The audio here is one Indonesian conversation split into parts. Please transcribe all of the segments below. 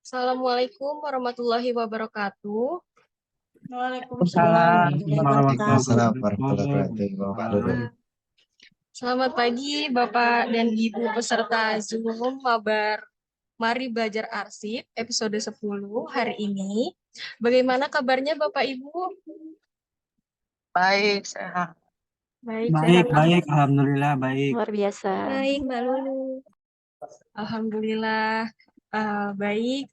Assalamualaikum warahmatullahi wabarakatuh. Waalaikumsalam Waalaikumsalam warahmatullahi wabarakatuh. Waalaikumsalam warahmatullahi wabarakatuh. Selamat pagi Bapak dan Ibu peserta Zoom Mabar Mari Belajar Arsip episode 10 hari ini. Bagaimana kabarnya Bapak Ibu? Baik, sehat. Baik, Baik, sehat. baik, alhamdulillah baik. Luar biasa. Baik, Mbak Lulu. Alhamdulillah. Baik,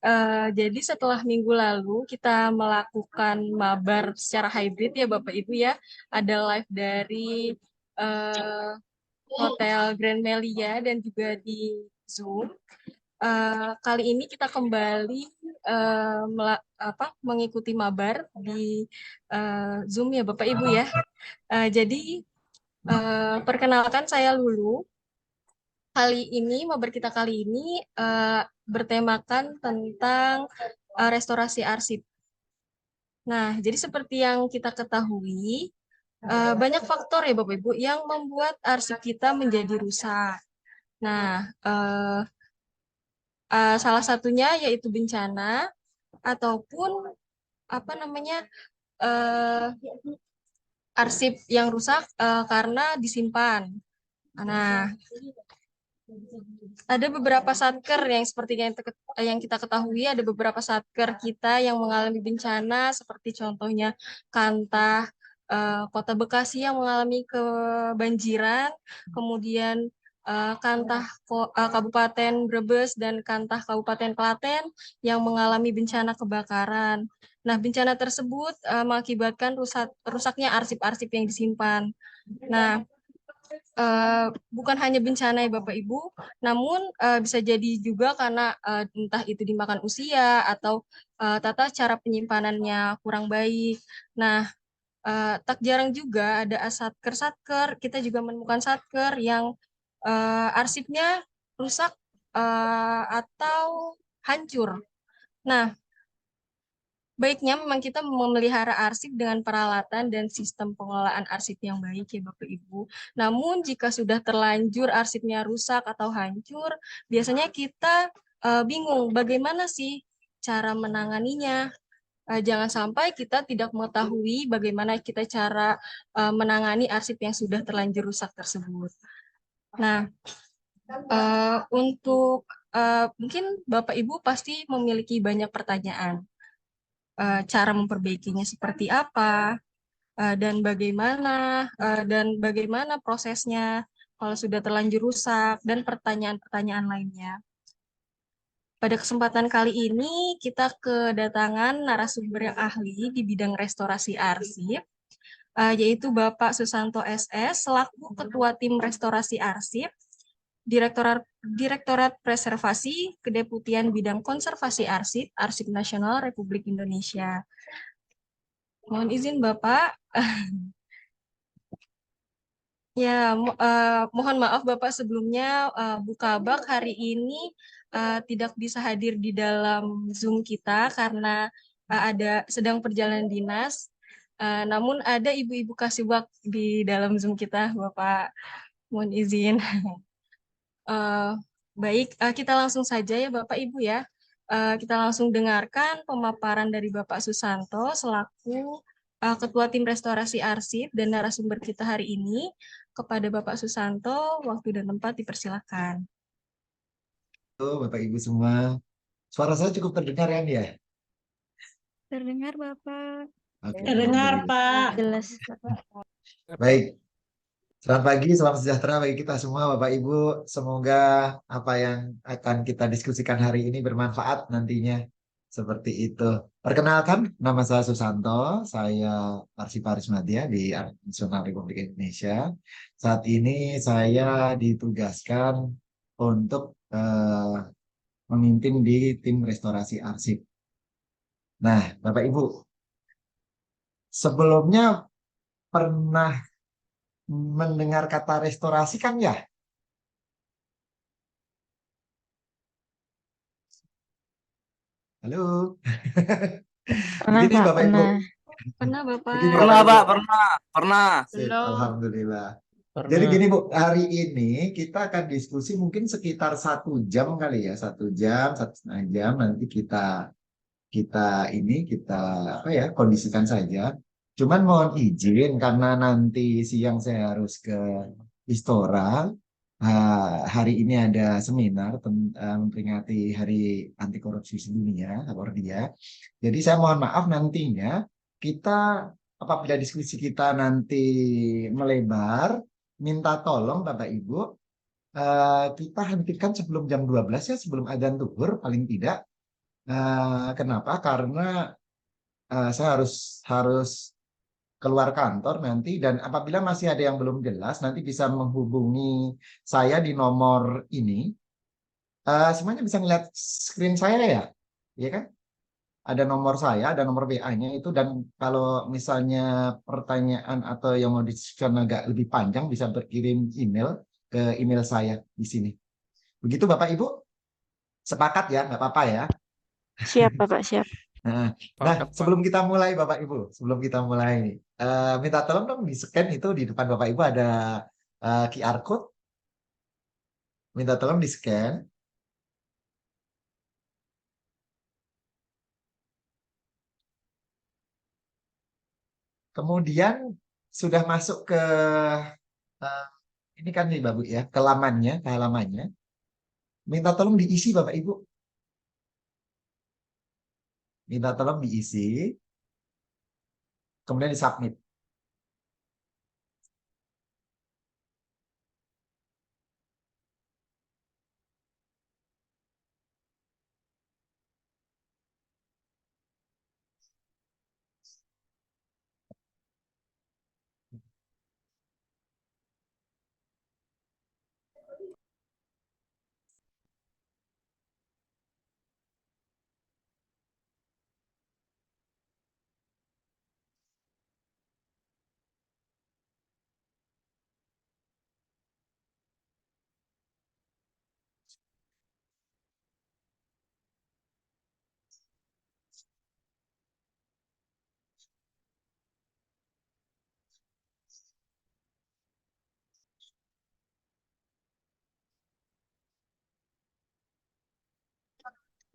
jadi setelah minggu lalu kita melakukan mabar secara hybrid ya Bapak Ibu ya. Ada live dari Hotel Grand Melia dan juga di Zoom. Kali ini kita kembali mengikuti mabar di Zoom ya Bapak Ibu ya. Jadi perkenalkan saya Lulu. Mabar kita kali ini bertemakan tentang restorasi arsip. Nah, jadi seperti yang kita ketahui, banyak faktor ya Bapak Ibu yang membuat arsip kita menjadi rusak. Nah, salah satunya yaitu bencana ataupun arsip yang rusak karena disimpan. Nah, ada beberapa satker yang seperti yang kita ketahui, ada beberapa satker kita yang mengalami bencana seperti contohnya Kantah, Kota Bekasi yang mengalami kebanjiran, kemudian Kantah Kabupaten Brebes dan Kantah Kabupaten Klaten yang mengalami bencana kebakaran. Nah, bencana tersebut mengakibatkan rusaknya arsip-arsip yang disimpan. Nah, bukan hanya bencana ya Bapak Ibu, namun bisa jadi juga karena entah itu dimakan usia atau tata cara penyimpanannya kurang baik. Nah, tak jarang juga ada satker-satker, kita juga menemukan satker yang arsipnya rusak atau hancur. Nah, baiknya memang kita memelihara arsip dengan peralatan dan sistem pengelolaan arsip yang baik ya Bapak Ibu. Namun jika sudah terlanjur arsipnya rusak atau hancur, biasanya kita bingung bagaimana sih cara menanganinya. Jangan sampai kita tidak mengetahui bagaimana kita cara menangani arsip yang sudah terlanjur rusak tersebut. Nah, untuk mungkin Bapak Ibu pasti memiliki banyak pertanyaan. Cara memperbaikinya seperti apa, dan bagaimana prosesnya kalau sudah terlanjur rusak, dan pertanyaan-pertanyaan lainnya. Pada kesempatan kali ini, kita kedatangan narasumber yang ahli di bidang restorasi arsip, yaitu Bapak Susanto SS, selaku Ketua Tim Restorasi Arsip, Direktorat Preservasi, Kedeputian Bidang Konservasi Arsip, Arsip Nasional Republik Indonesia. Mohon izin Bapak. Ya, mohon maaf Bapak sebelumnya Bu Kabak hari ini tidak bisa hadir di dalam Zoom kita karena sedang perjalanan dinas. Namun ada Ibu-Ibu Kasubag di dalam Zoom kita, Bapak. Mohon izin. Baik, kita langsung saja ya Bapak Ibu ya. Kita langsung dengarkan pemaparan dari Bapak Susanto selaku Ketua Tim Restorasi Arsip dan narasumber kita hari ini. Kepada Bapak Susanto, waktu dan tempat dipersilakan. Bapak Ibu semua, suara saya cukup terdengar kan ya? Terdengar Bapak. Oke, Terdengar alhamdulillah. Pak. Jelas. Baik, selamat pagi, salam sejahtera bagi kita semua Bapak Ibu. Semoga apa yang akan kita diskusikan hari ini bermanfaat nantinya. Seperti itu. Perkenalkan, nama saya Susanto, saya Arsiparis Madya di Arsip Nasional Republik Indonesia. Saat ini saya ditugaskan untuk memimpin di tim restorasi arsip. Nah, Bapak Ibu, sebelumnya pernah mendengar kata restorasi kan ya? Halo. Pernah Begini Pak, Bapak Ibu. pernah. Pernah Bapak? Begini Pernah, Bapak Pak, Ibu. pernah. Sip, alhamdulillah. Jadi Pernah. gini Bu, hari ini kita akan diskusi mungkin sekitar 1 jam kali ya, 1 jam, 1,5 jam. Nanti kita kita apa ya kondisikan saja. Cuman mohon izin karena nanti siang saya harus ke Istora. Hari ini ada seminar memperingati Hari Anti Korupsi Sedunia, Dia. Jadi saya mohon maaf nantinya kita apabila diskusi kita nanti melebar, minta tolong Bapak Ibu kita hentikan sebelum jam 12 ya, sebelum adzan zuhur paling tidak. Kenapa? Karena saya harus keluar kantor nanti dan apabila masih ada yang belum jelas nanti bisa menghubungi saya di nomor ini. Semuanya bisa ngeliat screen saya ya, ya kan? Ada nomor saya, ada nomor WA-nya itu dan kalau misalnya pertanyaan atau yang mau diskusikan agak lebih panjang bisa berkirim email ke email saya di sini. Begitu Bapak Ibu? Sepakat ya, nggak apa-apa ya. Siap, Bapak, siap. Nah, Pakat, Pak. sebelum kita mulai Bapak Ibu, sebelum kita mulai, minta tolong dong di scan itu di depan Bapak Ibu ada QR code, minta tolong di scan. Kemudian sudah masuk ke eh, ini kan nih Bapak ya, ke halamannya. Minta tolong diisi Bapak Ibu, minta tolong diisi, kemudian disubmit.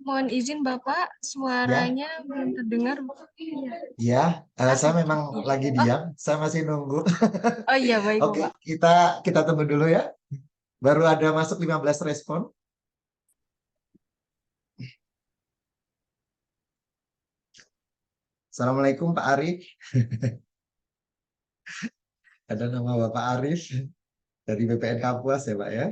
Mohon izin Bapak, Ya, suaranya belum terdengar. Iya. ya, saya Masih. memang Iya. lagi diam, saya masih nunggu. Oh iya, baik Oke, Bapak. kita tunggu dulu ya. Baru ada masuk 15 respon. Assalamualaikum Pak Arif. Ada nama Bapak Arif dari BPN Kapuas ya Pak ya.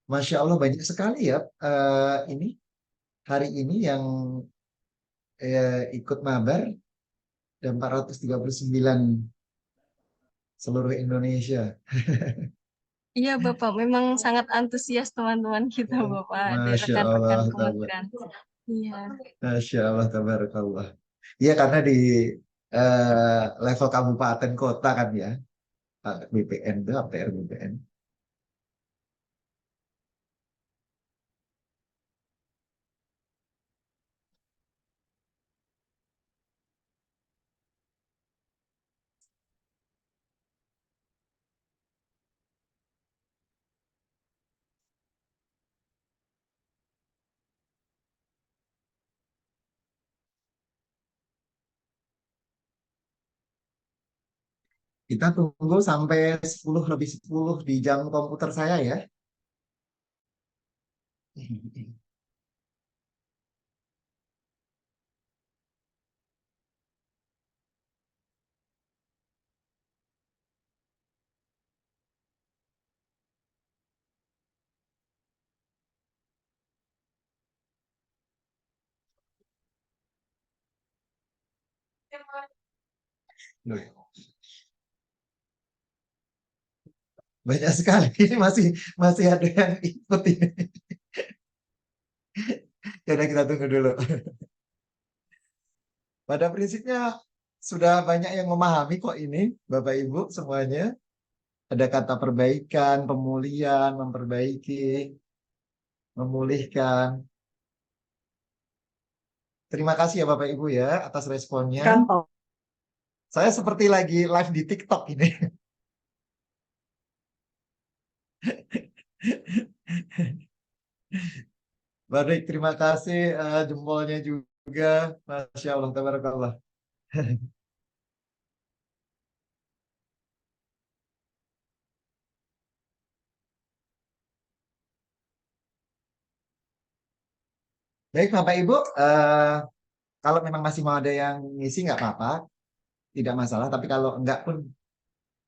Masya Allah banyak sekali ya ini hari ini yang ikut mabar dan 439 seluruh Indonesia. Iya Bapak, memang sangat antusias teman-teman kita Bapak, di Masya rekan-rekan Allah, kementerian. Iya. Masya Allah, tabarakallah. Iya karena di level kabupaten kota kan ya, BPN itu APR BPN. Kita tunggu sampai 10 lebih 10 di jam komputer saya ya. Banyak sekali. Ini masih ada yang ikut ini. Ya udah kita tunggu dulu. Pada prinsipnya sudah banyak yang memahami kok ini, Bapak Ibu semuanya. Ada kata perbaikan, pemulihan, memperbaiki, memulihkan. Terima kasih ya Bapak Ibu ya atas responnya. Saya seperti lagi live di TikTok ini. Baik, terima kasih jempolnya juga. Masya Allah, tabarakallah. Baik, Bapak Ibu, kalau memang masih mau ada yang ngisi nggak apa-apa, tidak masalah. Tapi kalau enggak pun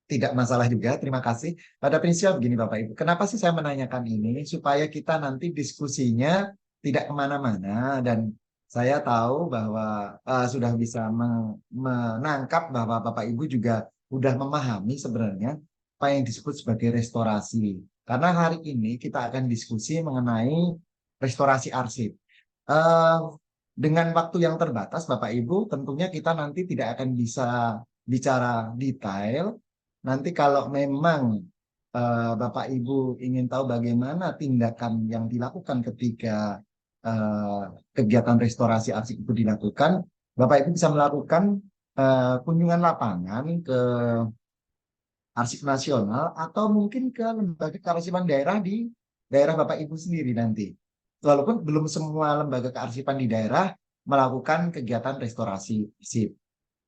tidak masalah juga. Terima kasih. Pada prinsipnya begini, Bapak Ibu. Kenapa sih saya menanyakan ini? Supaya kita nanti diskusinya tidak kemana-mana dan saya tahu bahwa sudah bisa menangkap bahwa Bapak Ibu juga sudah memahami sebenarnya apa yang disebut sebagai restorasi. Karena hari ini kita akan diskusi mengenai restorasi arsip. Eh, dengan waktu yang terbatas, Bapak Ibu, tentunya kita nanti tidak akan bisa bicara detail. Nanti kalau memang Bapak Ibu ingin tahu bagaimana tindakan yang dilakukan ketika eh, kegiatan restorasi arsip itu dilakukan, Bapak Ibu bisa melakukan kunjungan lapangan ke Arsip Nasional atau mungkin ke lembaga kearsipan daerah di daerah Bapak Ibu sendiri nanti. Walaupun belum semua lembaga kearsipan di daerah melakukan kegiatan restorasi arsip,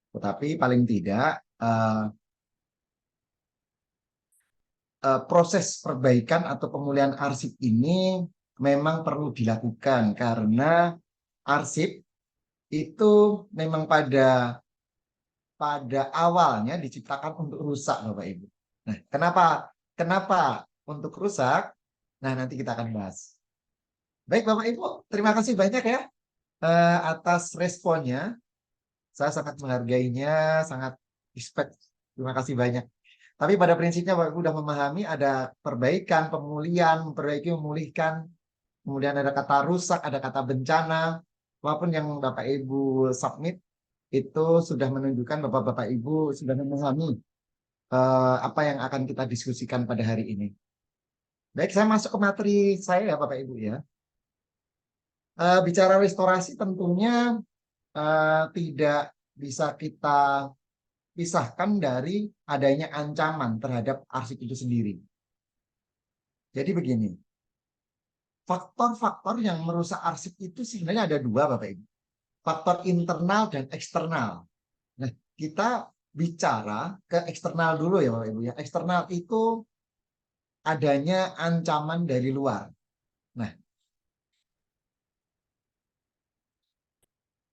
tetapi paling tidak proses perbaikan atau pemulihan arsip ini memang perlu dilakukan karena arsip itu memang pada awalnya diciptakan untuk rusak, Bapak Ibu. Nah, kenapa untuk rusak? Nah, nanti kita akan bahas. Baik, Bapak Ibu, terima kasih banyak ya atas responnya. Saya sangat menghargainya, sangat respect. Terima kasih banyak. Tapi pada prinsipnya Bapak Ibu sudah memahami ada perbaikan, pemulihan, memperbaiki, memulihkan. Kemudian ada kata rusak, ada kata bencana. Walaupun yang Bapak Ibu submit itu sudah menunjukkan Bapak-Bapak Ibu sudah memahami apa yang akan kita diskusikan pada hari ini. Baik, saya masuk ke materi saya ya Bapak Ibu ya. Bicara restorasi tentunya tidak bisa kita pisahkan dari adanya ancaman terhadap arsip itu sendiri. Jadi begini, faktor-faktor yang merusak arsip itu sebenarnya ada dua Bapak Ibu. Faktor internal dan eksternal. Nah, kita bicara ke eksternal dulu ya Bapak Ibu ya. Eksternal itu adanya ancaman dari luar. Nah,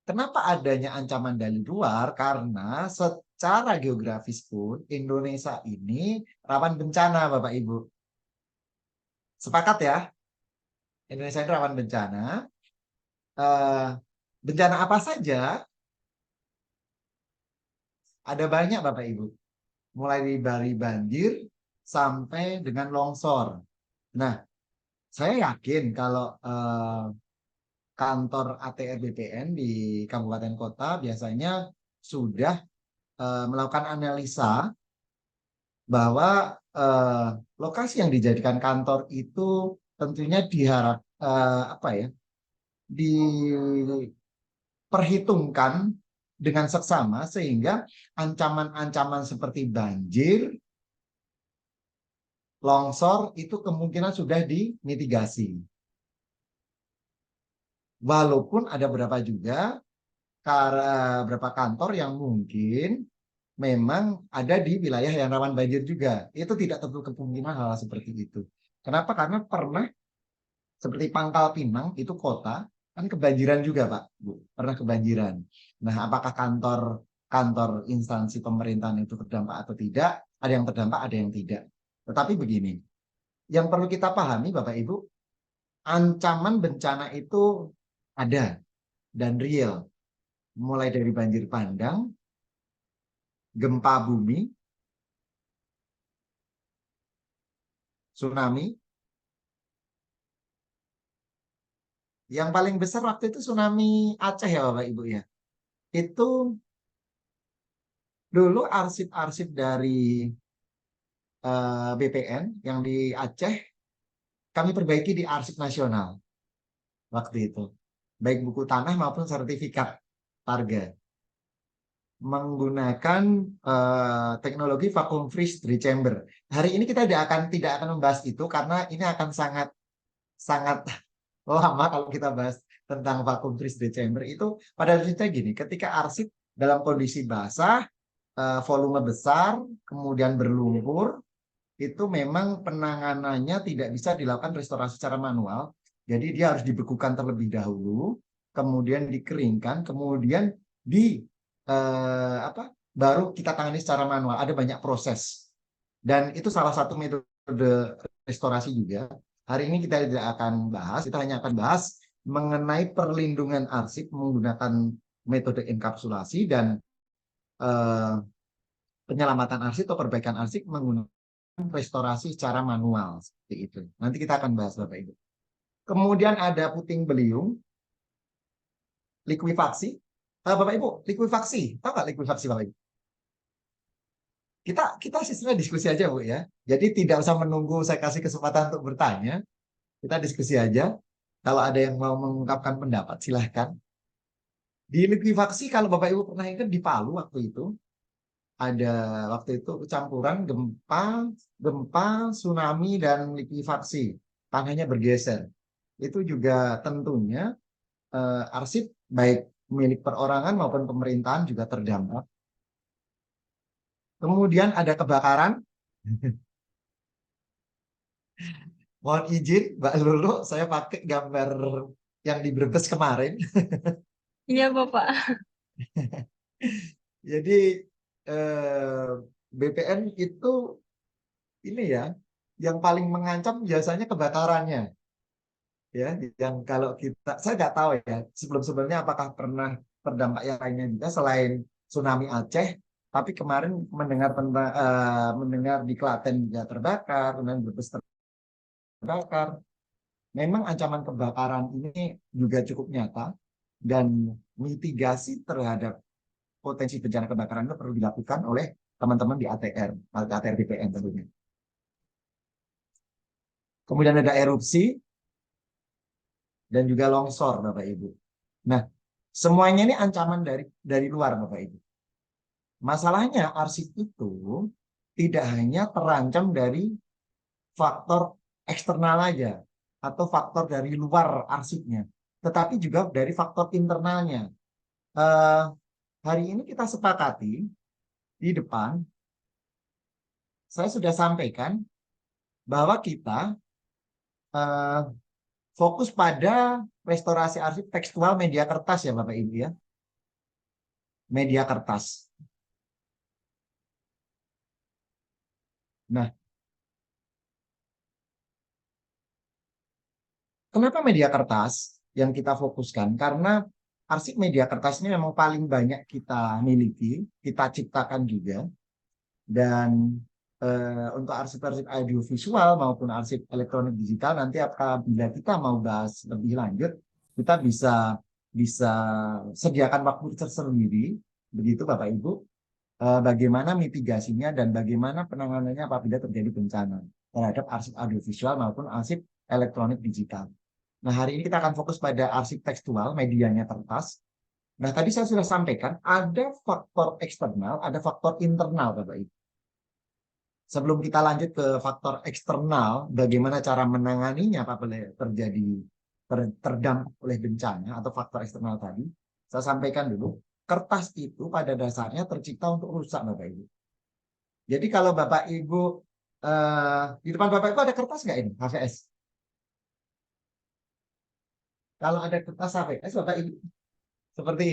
kenapa adanya ancaman dari luar? Karena secara geografis pun Indonesia ini rawan bencana Bapak Ibu. Sepakat ya? Indonesia ini rawan bencana. Eh, bencana apa saja? Ada banyak Bapak Ibu. Mulai dari banjir sampai dengan longsor. Nah, saya yakin kalau kantor ATR BPN di kabupaten kota biasanya sudah melakukan analisa bahwa lokasi yang dijadikan kantor itu tentunya diharap apa ya diperhitungkan dengan seksama sehingga ancaman-ancaman seperti banjir, longsor itu kemungkinan sudah dimitigasi. Walaupun ada beberapa kantor yang mungkin memang ada di wilayah yang rawan banjir juga. Itu tidak tertutup kemungkinan hal seperti itu. Kenapa? Karena pernah seperti Pangkal Pinang itu kota kan kebanjiran juga Pak, Bu. Pernah kebanjiran. Nah, apakah kantor instansi pemerintahan itu terdampak atau tidak? Ada yang terdampak, ada yang tidak. Tetapi begini, yang perlu kita pahami Bapak Ibu, ancaman bencana itu ada dan real. Mulai dari banjir bandang, gempa bumi, tsunami. Yang paling besar waktu itu tsunami Aceh ya Bapak Ibu ya. Itu dulu arsip-arsip dari BPN yang di Aceh kami perbaiki di arsip nasional waktu itu, baik buku tanah maupun sertifikat harga menggunakan teknologi vacuum freeze dry chamber. Hari ini kita tidak akan membahas itu karena ini akan sangat sangat lama kalau kita bahas tentang vacuum freeze dry chamber. Itu pada prinsipnya gini, ketika arsip dalam kondisi basah, volume besar, kemudian berlumpur, itu memang penanganannya tidak bisa dilakukan restorasi secara manual. Jadi dia harus dibekukan terlebih dahulu, kemudian dikeringkan, kemudian baru kita tangani secara manual. Ada banyak proses. Dan itu salah satu metode restorasi juga. Hari ini kita tidak akan bahas, kita hanya akan bahas mengenai perlindungan arsip menggunakan metode enkapsulasi dan penyelamatan arsip atau perbaikan arsip menggunakan restorasi secara manual seperti itu. Nanti kita akan bahas Bapak Ibu. Kemudian ada puting beliung, likuifaksi. Bapak Ibu, likuifaksi, tahu nggak likuifaksi Bapak Ibu? Kita sistemnya diskusi aja Bu ya. Jadi tidak usah menunggu saya kasih kesempatan untuk bertanya. Kita diskusi aja. Kalau ada yang mau mengungkapkan pendapat silahkan. Di likuifaksi kalau Bapak Ibu pernah ingat di Palu waktu itu campuran gempa, tsunami dan likuifaksi. Tanahnya bergeser. Itu juga tentunya arsip baik milik perorangan maupun pemerintahan juga terdampak. Kemudian ada kebakaran. Mohon izin Mbak Lulu, saya pakai gambar yang di Brebes kemarin. Iya, Bapak. Jadi BPN itu ini ya, yang paling mengancam biasanya kebakarannya. Ya, yang kalau saya nggak tahu ya, sebelumnya apakah pernah terdampak yang lainnya juga selain tsunami Aceh, tapi kemarin mendengar di Klaten juga terbakar, kemudian Brebes terbakar. Memang ancaman kebakaran ini juga cukup nyata dan mitigasi terhadap potensi bencana kebakaran itu perlu dilakukan oleh teman-teman di ATR BPN tentunya. Kemudian ada erupsi dan juga longsor Bapak Ibu. Nah, semuanya ini ancaman dari luar Bapak Ibu. Masalahnya arsip itu tidak hanya terancam dari faktor eksternal aja atau faktor dari luar arsipnya, tetapi juga dari faktor internalnya. Hari ini kita sepakati di depan, saya sudah sampaikan bahwa kita fokus pada restorasi arsip tekstual media kertas ya Bapak Ibu ya. Media kertas. Nah, kenapa media kertas yang kita fokuskan? Karena arsip media kertas ini memang paling banyak kita miliki, kita ciptakan juga. Dan untuk arsip-arsip audiovisual maupun arsip elektronik digital nanti apabila kita mau bahas lebih lanjut, kita bisa sediakan waktu tersendiri, begitu Bapak Ibu, bagaimana mitigasinya dan bagaimana penanganannya apabila terjadi bencana terhadap arsip audiovisual maupun arsip elektronik digital. Nah, hari ini kita akan fokus pada arsip tekstual, medianya kertas. Nah, tadi saya sudah sampaikan, ada faktor eksternal, ada faktor internal, Bapak Ibu. Sebelum kita lanjut ke faktor eksternal, bagaimana cara menanganinya apabila terdampak oleh bencana atau faktor eksternal tadi, saya sampaikan dulu, kertas itu pada dasarnya tercipta untuk rusak, Bapak Ibu. Jadi kalau Bapak Ibu, di depan Bapak Ibu ada kertas nggak ini, HVS? Kalau ada kertas HVS, Bapak Ibu, seperti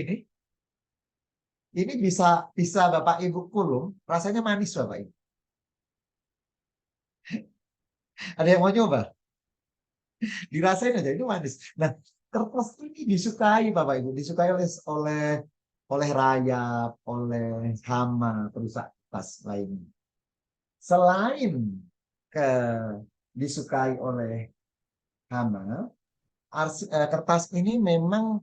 ini bisa Bapak Ibu kulum, rasanya manis Bapak Ibu. Ada yang mau nyoba? Dirasain aja, itu manis. Nah, kertas ini disukai Bapak Ibu, disukai oleh rayap, oleh hama, perusak kertas lainnya. Selain disukai oleh hama, kertas ini memang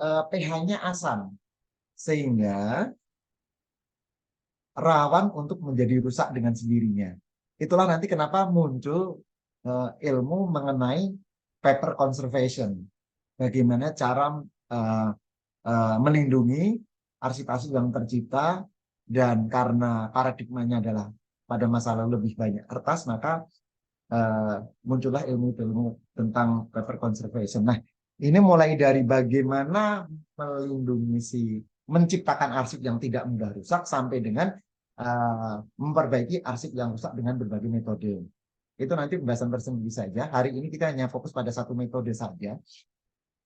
pH-nya asam, sehingga rawan untuk menjadi rusak dengan sendirinya. Itulah nanti kenapa muncul ilmu mengenai paper conservation. Bagaimana cara melindungi arsip-arsip yang tercipta, dan karena paradigmanya adalah pada masa lalu lebih banyak kertas, maka muncullah ilmu-ilmu tentang paper conservation. Nah, ini mulai dari bagaimana melindungi menciptakan arsip yang tidak mudah rusak sampai dengan memperbaiki arsip yang rusak dengan berbagai metode. Itu nanti pembahasan tersendiri saja. Hari ini kita hanya fokus pada satu metode saja.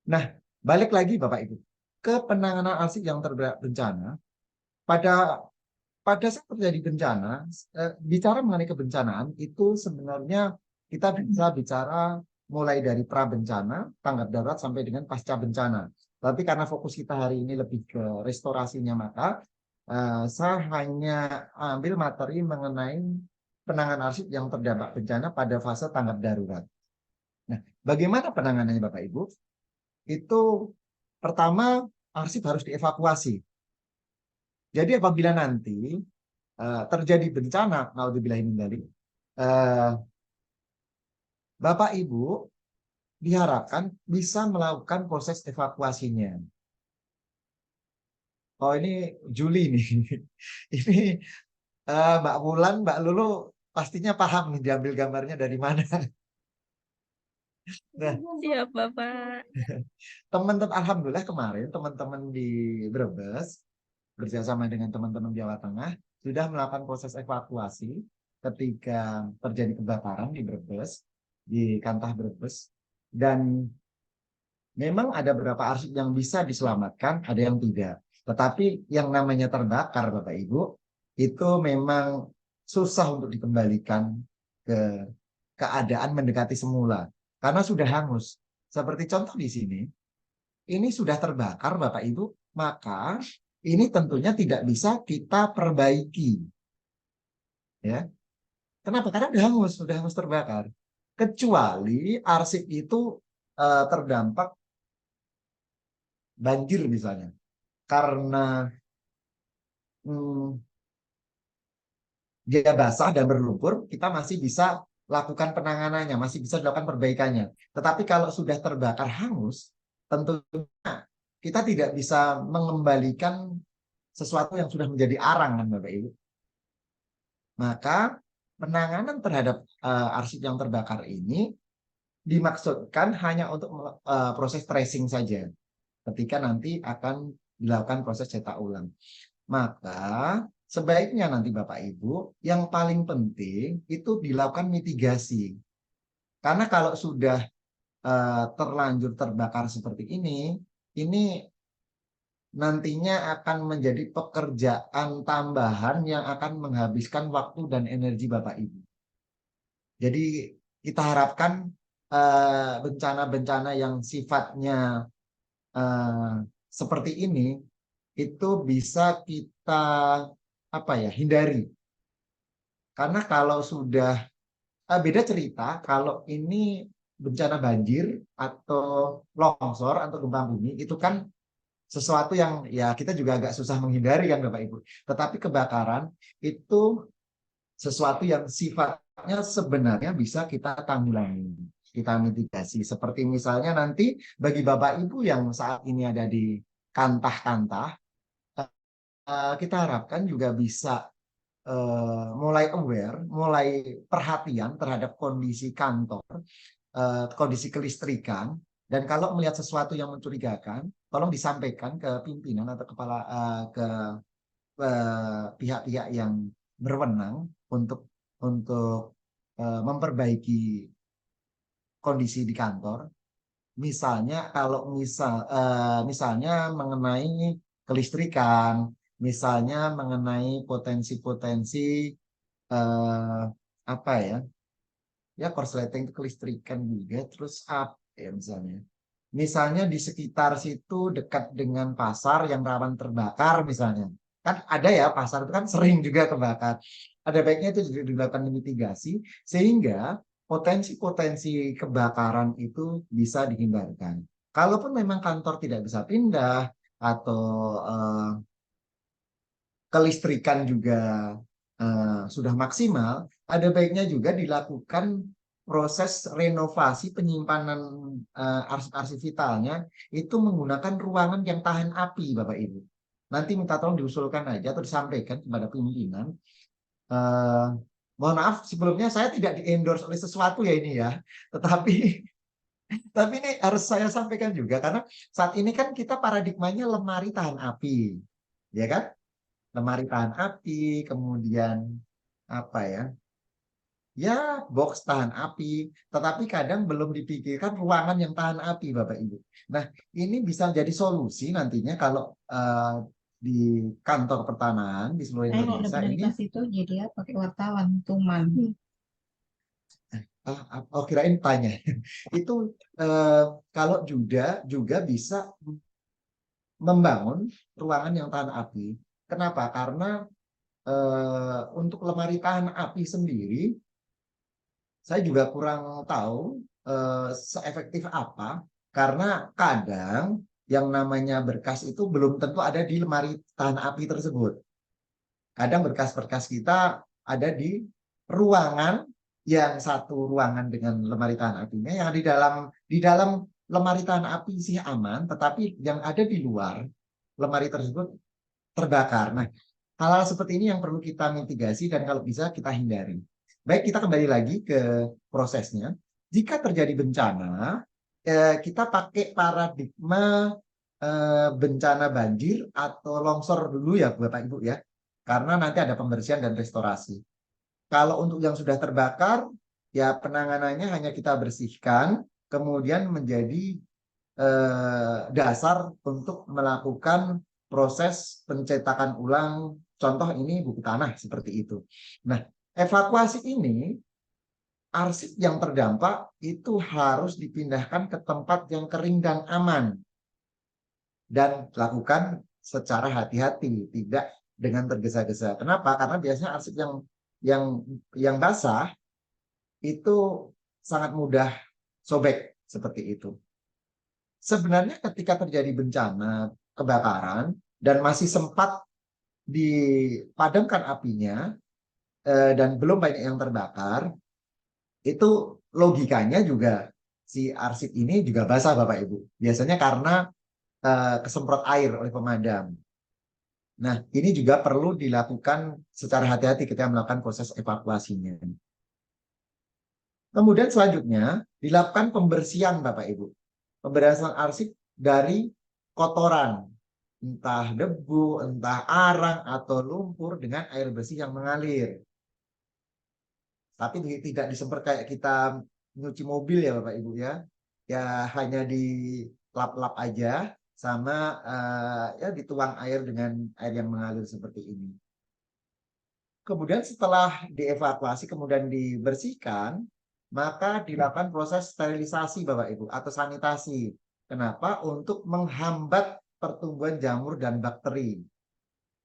Nah, balik lagi Bapak Ibu ke penanganan arsip yang terkena bencana. Pada saat terjadi bencana, bicara mengenai kebencanaan itu sebenarnya kita bisa bicara mulai dari pra bencana, tanggap darurat sampai dengan pasca bencana. Tapi karena fokus kita hari ini lebih ke restorasinya, maka saya hanya ambil materi mengenai penanganan arsip yang terdampak bencana pada fase tanggap darurat. Nah, bagaimana penanganannya Bapak Ibu? Itu pertama arsip harus dievakuasi. Jadi apabila nanti terjadi bencana, naudzubillah min dzalik, Bapak Ibu diharapkan bisa melakukan proses evakuasinya. Oh ini Juli nih, ini Mbak Wulan, Mbak Lulu pastinya paham nih diambil gambarnya dari mana. Nah, Siap, Bapak. teman-teman, alhamdulillah kemarin teman-teman di Brebes bersama dengan teman-teman Jawa Tengah sudah melakukan proses evakuasi ketika terjadi kebakaran di Brebes, di Kantah Brebes, dan memang ada beberapa arsip yang bisa diselamatkan, ada yang tidak. Tetapi yang namanya terbakar, Bapak Ibu, itu memang susah untuk dikembalikan ke keadaan mendekati semula karena sudah hangus. Seperti contoh di sini, ini sudah terbakar, Bapak Ibu, maka ini tentunya tidak bisa kita perbaiki. Ya. Kenapa? Karena sudah hangus terbakar. Kecuali arsip itu terdampak banjir misalnya. Karena dia basah dan berlumpur, kita masih bisa lakukan penanganannya, masih bisa dilakukan perbaikannya. Tetapi kalau sudah terbakar hangus, tentunya kita tidak bisa mengembalikan sesuatu yang sudah menjadi arang, kan Bapak Ibu. Maka penanganan terhadap arsip yang terbakar ini dimaksudkan hanya untuk proses tracing saja ketika nanti akan dilakukan proses cetak ulang. Maka sebaiknya nanti Bapak Ibu yang paling penting itu dilakukan mitigasi. Karena kalau sudah terlanjur terbakar seperti ini nantinya akan menjadi pekerjaan tambahan yang akan menghabiskan waktu dan energi Bapak Ibu. Jadi kita harapkan bencana-bencana yang sifatnya seperti ini itu bisa kita hindari. Karena kalau sudah beda cerita kalau ini bencana banjir atau longsor atau gempa bumi, itu kan sesuatu yang ya kita juga agak susah menghindari kan Bapak Ibu. Tetapi kebakaran itu sesuatu yang sifatnya sebenarnya bisa kita tanggulangi, kita mitigasi. Seperti misalnya nanti bagi Bapak Ibu yang saat ini ada di Kantah-Kantah, kita harapkan juga bisa mulai aware, mulai perhatian terhadap kondisi kantor, kondisi kelistrikan, dan kalau melihat sesuatu yang mencurigakan, tolong disampaikan ke pimpinan atau kepala ke pihak-pihak yang berwenang untuk memperbaiki kondisi di kantor. Misalnya kalau misalnya mengenai kelistrikan, misalnya mengenai potensi-potensi korsleting kelistrikan juga, terus misalnya di sekitar situ dekat dengan pasar yang rawan terbakar misalnya, kan ada ya pasar itu kan sering juga kebakar, ada baiknya itu juga dilakukan mitigasi sehingga potensi-potensi kebakaran itu bisa dihindarkan. Kalaupun memang kantor tidak bisa pindah atau kelistrikan juga sudah maksimal, ada baiknya juga dilakukan proses renovasi penyimpanan arsip-arsip vitalnya itu menggunakan ruangan yang tahan api, Bapak Ibu. Nanti minta tolong diusulkan aja atau disampaikan kepada pimpinan. Eh, Mohon maaf sebelumnya saya tidak di-endorse oleh sesuatu ya ini ya, tetapi tapi ini harus saya sampaikan juga karena saat ini kan kita paradigmanya lemari tahan api, ya kan? Lemari tahan api, kemudian apa ya? Ya, box tahan api, tetapi kadang belum dipikirkan ruangan yang tahan api, Bapak Ibu. Nah, ini bisa jadi solusi nantinya kalau di kantor pertanahan di seluruh Saya kalau Indonesia dapat dari ini. kelas itu jadi ya pakai wartawan tuman. Oh, kirain tanya. Itu kalau juga bisa membangun ruangan yang tahan api. Kenapa? Karena untuk lemari tahan api sendiri, saya juga kurang tahu seefektif apa. Karena kadang yang namanya berkas itu belum tentu ada di lemari tahan api tersebut. Kadang berkas-berkas kita ada di ruangan yang satu ruangan dengan lemari tahan apinya, yang di dalam lemari tahan api sih aman, tetapi yang ada di luar lemari tersebut terbakar. Nah, hal-hal seperti ini yang perlu kita mitigasi dan kalau bisa kita hindari. Baik, kita kembali lagi ke prosesnya. Jika terjadi bencana, kita pakai paradigma bencana banjir atau longsor dulu ya Bapak Ibu ya. Karena nanti ada pembersihan dan restorasi. Kalau untuk yang sudah terbakar, ya penanganannya hanya kita bersihkan, kemudian menjadi dasar untuk melakukan proses pencetakan ulang. Contoh ini buku tanah seperti itu. Nah, evakuasi ini, arsip yang terdampak itu harus dipindahkan ke tempat yang kering dan aman. Dan lakukan secara hati-hati, tidak dengan tergesa-gesa. Kenapa? Karena biasanya arsip yang basah itu sangat mudah sobek seperti itu. Sebenarnya ketika terjadi bencana kebakaran dan masih sempat dipadamkan apinya dan belum banyak yang terbakar, itu logikanya juga si arsip ini juga basah Bapak Ibu. Biasanya karena kesemprot air oleh pemadam. Nah, ini juga perlu dilakukan secara hati-hati ketika melakukan proses evakuasinya. Kemudian selanjutnya dilakukan pembersihan Bapak Ibu. Pembersihan arsip dari kotoran, entah debu, entah arang, atau lumpur dengan air bersih yang mengalir. Tapi tidak disemprot kayak kita nyuci mobil ya Bapak Ibu ya. Ya hanya dilap-lap aja sama ya dituang air dengan air yang mengalir seperti ini. Kemudian setelah dievakuasi kemudian dibersihkan, maka dilakukan proses sterilisasi Bapak Ibu atau sanitasi. Kenapa? Untuk menghambat pertumbuhan jamur dan bakteri.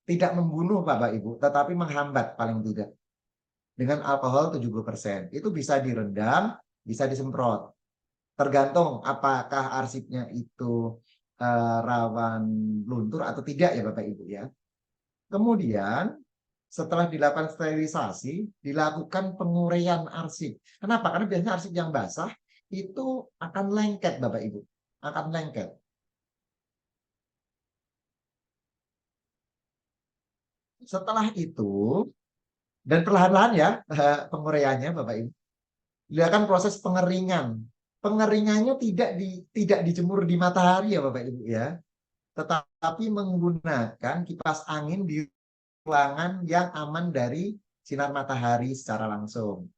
Tidak membunuh Bapak Ibu, tetapi menghambat paling tidak. Dengan alkohol 70%. Itu bisa direndam, bisa disemprot. Tergantung apakah arsipnya itu rawan luntur atau tidak ya Bapak Ibu ya. Kemudian setelah dilakukan sterilisasi, dilakukan penguraian arsip. Kenapa? Karena biasanya arsip yang basah itu akan lengket Bapak Ibu. Akan lengket. Setelah itu, dan perlahan-lahan ya penguraiannya Bapak Ibu, dilakukan proses pengeringan. Pengeringannya tidak dijemur di matahari ya Bapak Ibu ya, tetapi menggunakan kipas angin di ruangan yang aman dari sinar matahari secara langsung.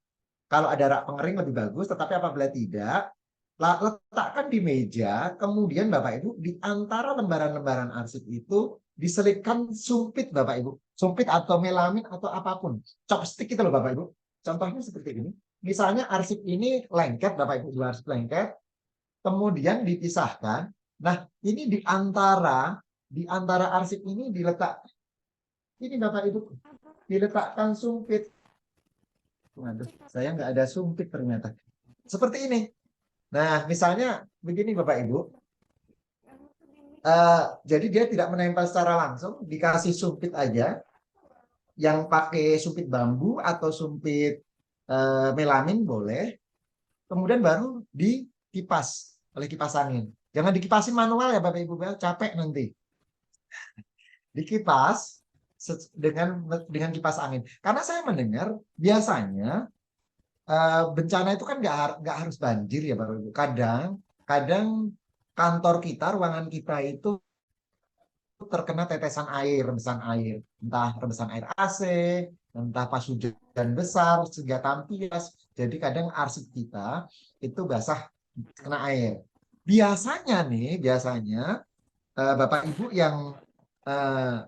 Kalau ada rak pengering lebih bagus, tetapi apabila tidak, letakkan di meja, kemudian Bapak Ibu di antara lembaran-lembaran arsip itu diselipkan sumpit Bapak Ibu. Sumpit atau melamin atau apapun. Chopstick itu loh Bapak Ibu. Contohnya seperti ini. Misalnya arsip ini lengket, Bapak Ibu, dua arsip lengket, kemudian dipisahkan. Nah, ini di antara arsip ini diletak. Ini Bapak Ibu, diletakkan sumpit. Waduh, saya nggak ada sumpit ternyata. Seperti ini. Nah, misalnya begini Bapak Ibu. Jadi dia tidak menempel secara langsung, dikasih sumpit aja. yang pakai sumpit bambu atau sumpit melamin boleh. Kemudian baru dikipas oleh kipas angin. Jangan dikipasin manual ya Bapak Ibu, capek nanti. Dikipas dengan kipas angin. Karena saya mendengar biasanya bencana itu kan nggak harus banjir ya Bapak Ibu. Kadang kantor kita, ruangan kita itu terkena tetesan air, rebesan air, entah rebesan air AC, entah pas hujan besar sehingga tampias. Jadi kadang arsip kita itu basah kena air. Biasanya Bapak Ibu yang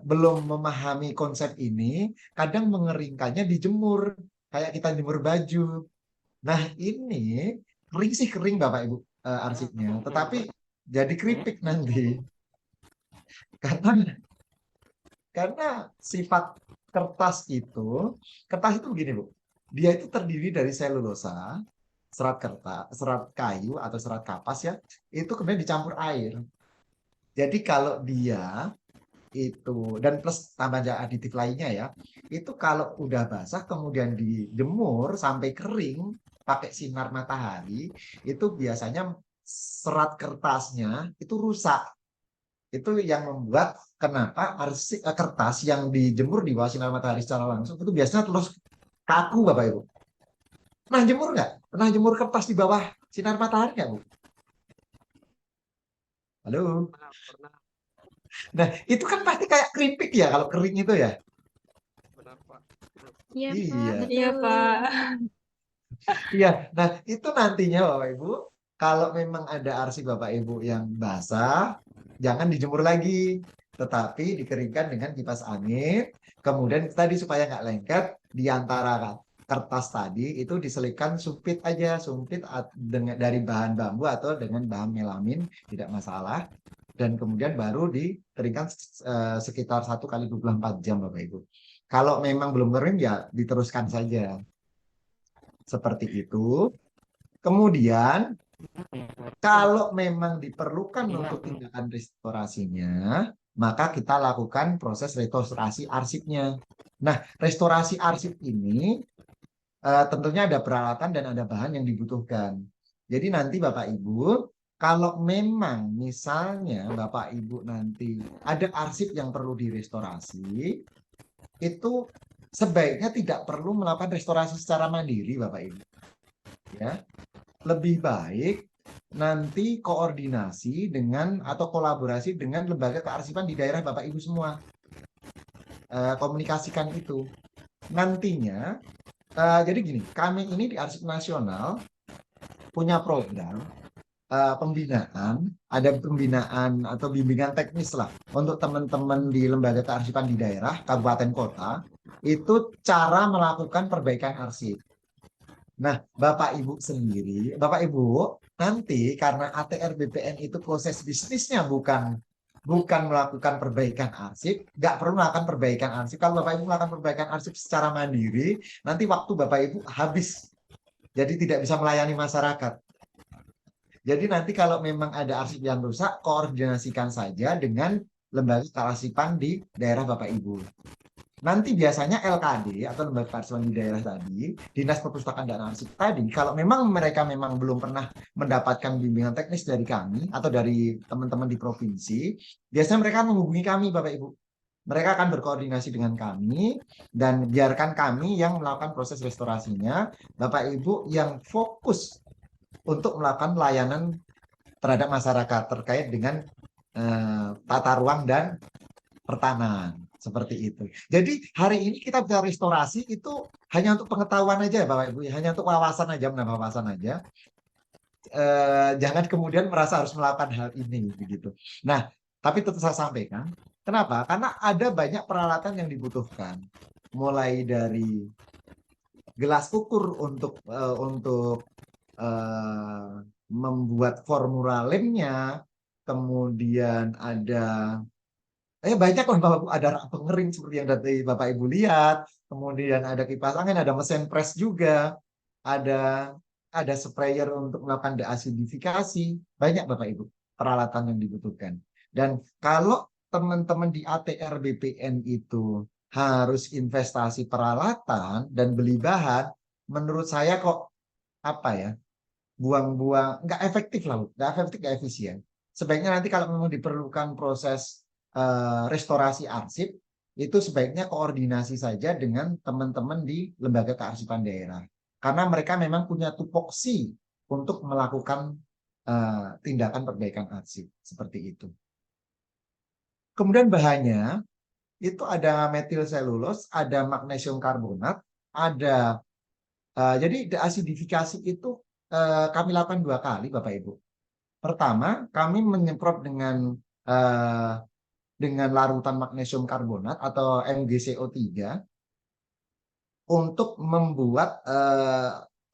belum memahami konsep ini, kadang mengeringkannya dijemur, kayak kita jemur baju. Nah ini kering sih kering Bapak Ibu arsipnya, tetapi jadi keripik nanti. Karena sifat kertas itu begini Bu, dia itu terdiri dari selulosa, serat kertas, serat kayu atau serat kapas ya, itu kemudian dicampur air. Jadi kalau dia itu dan plus tambah aditif lainnya ya, itu kalau udah basah kemudian dijemur sampai kering pakai sinar matahari, itu biasanya serat kertasnya itu rusak. Itu yang membuat kenapa kertas yang dijemur di bawah sinar matahari secara langsung itu biasanya terus kaku Bapak Ibu. Pernah jemur nggak? Pernah jemur kertas di bawah sinar matahari nggak Bu? Halo? Nah itu kan pasti kayak keripik ya kalau kering itu ya. Iya, Iya. Pak. Iya, Pak. Iya. Nah itu nantinya Bapak Ibu, kalau memang ada arsip Bapak Ibu yang basah, jangan dijemur lagi, tetapi dikeringkan dengan kipas angin. Kemudian tadi supaya nggak lengket, di antara kertas tadi itu diselipkan sumpit aja, dari bahan bambu atau dengan bahan melamin, tidak masalah. Dan kemudian baru dikeringkan sekitar 1 kali 24 jam Bapak Ibu. Kalau memang belum kering ya diteruskan saja. Seperti itu. Kemudian kalau memang diperlukan untuk tindakan restorasinya, maka kita lakukan proses restorasi arsipnya. Nah, restorasi arsip ini tentunya ada peralatan dan ada bahan yang dibutuhkan. Jadi nanti Bapak Ibu, kalau memang misalnya Bapak Ibu nanti ada arsip yang perlu direstorasi, itu sebaiknya tidak perlu melakukan restorasi secara mandiri Bapak Ibu. Ya, lebih baik nanti koordinasi dengan atau kolaborasi dengan lembaga kearsipan di daerah Bapak Ibu semua. Komunikasikan itu. Nantinya, jadi gini, kami ini di Arsip Nasional punya program pembinaan, ada pembinaan atau bimbingan teknis lah untuk teman-teman di lembaga kearsipan di daerah, kabupaten kota, itu cara melakukan perbaikan arsip. Nah, Bapak Ibu sendiri, Bapak Ibu nanti karena ATR BPN itu proses bisnisnya bukan melakukan perbaikan arsip, nggak perlu melakukan perbaikan arsip. Kalau Bapak Ibu melakukan perbaikan arsip secara mandiri, nanti waktu Bapak Ibu habis, jadi tidak bisa melayani masyarakat. Jadi nanti kalau memang ada arsip yang rusak, koordinasikan saja dengan lembaga kearsipan di daerah Bapak Ibu. Nanti biasanya LKD atau lembaga kearsipan di daerah tadi, Dinas Perpustakaan dan Arsip tadi, kalau memang mereka belum pernah mendapatkan bimbingan teknis dari kami atau dari teman-teman di provinsi, biasanya mereka menghubungi kami Bapak Ibu. Mereka akan berkoordinasi dengan kami dan biarkan kami yang melakukan proses restorasinya, Bapak Ibu yang fokus untuk melakukan pelayanan terhadap masyarakat terkait dengan tata ruang dan pertanahan. Seperti itu. Jadi hari ini kita bisa restorasi itu hanya untuk pengetahuan aja Bapak Ibu, hanya untuk wawasan aja, menambah wawasan aja. Jangan kemudian merasa harus melakukan hal ini begitu. Nah, tapi tetap saya sampaikan, kenapa? Karena ada banyak peralatan yang dibutuhkan. Mulai dari gelas ukur untuk membuat formula lemnya, kemudian ada banyak loh Bapak Ibu, ada rak pengering seperti yang dari Bapak Ibu lihat, kemudian ada kipas angin, ada mesin press juga, ada sprayer untuk melakukan deasidifikasi, banyak Bapak Ibu peralatan yang dibutuhkan. Dan kalau teman-teman di ATR BPN itu harus investasi peralatan dan beli bahan, menurut saya kok apa ya, buang-buang, nggak efektif lah, nggak efektif, nggak efisien. Sebaiknya nanti kalau memang diperlukan proses restorasi arsip, itu sebaiknya koordinasi saja dengan teman-teman di lembaga kearsipan daerah. Karena mereka memang punya tupoksi untuk melakukan tindakan perbaikan arsip seperti itu. Kemudian bahannya itu ada metil selulose, ada magnesium karbonat, ada jadi deasidifikasi itu kami lakukan 2 kali, Bapak Ibu. Pertama, kami menyemprot dengan larutan magnesium karbonat atau MgCO3 untuk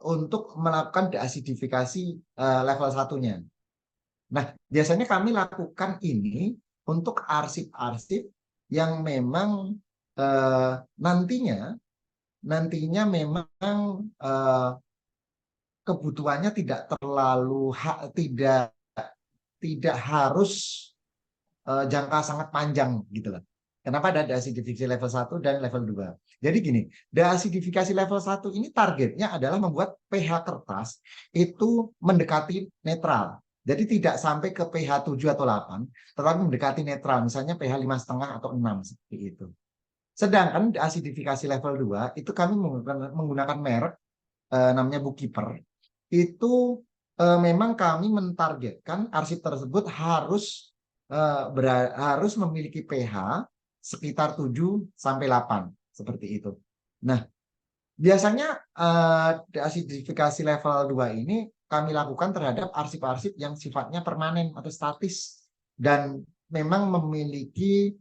untuk melakukan deasidifikasi level 1-nya. Nah, biasanya kami lakukan ini untuk arsip-arsip yang memang nantinya memang kebutuhannya tidak terlalu tidak harus jangka sangat panjang gitu loh. Kenapa ada deasidifikasi level 1 dan level 2? Jadi gini, deasidifikasi level 1 ini targetnya adalah membuat pH kertas itu mendekati netral. Jadi tidak sampai ke pH 7 atau 8, tetapi mendekati netral, misalnya pH 5,5 atau 6 seperti itu. Sedangkan deasidifikasi level 2 itu kami menggunakan merek namanya Bookkeeper. Itu memang kami mentargetkan arsip tersebut harus memiliki pH sekitar 7 sampai 8 seperti itu. Nah, biasanya deasidifikasi level 2 ini kami lakukan terhadap arsip-arsip yang sifatnya permanen atau statis dan memang memiliki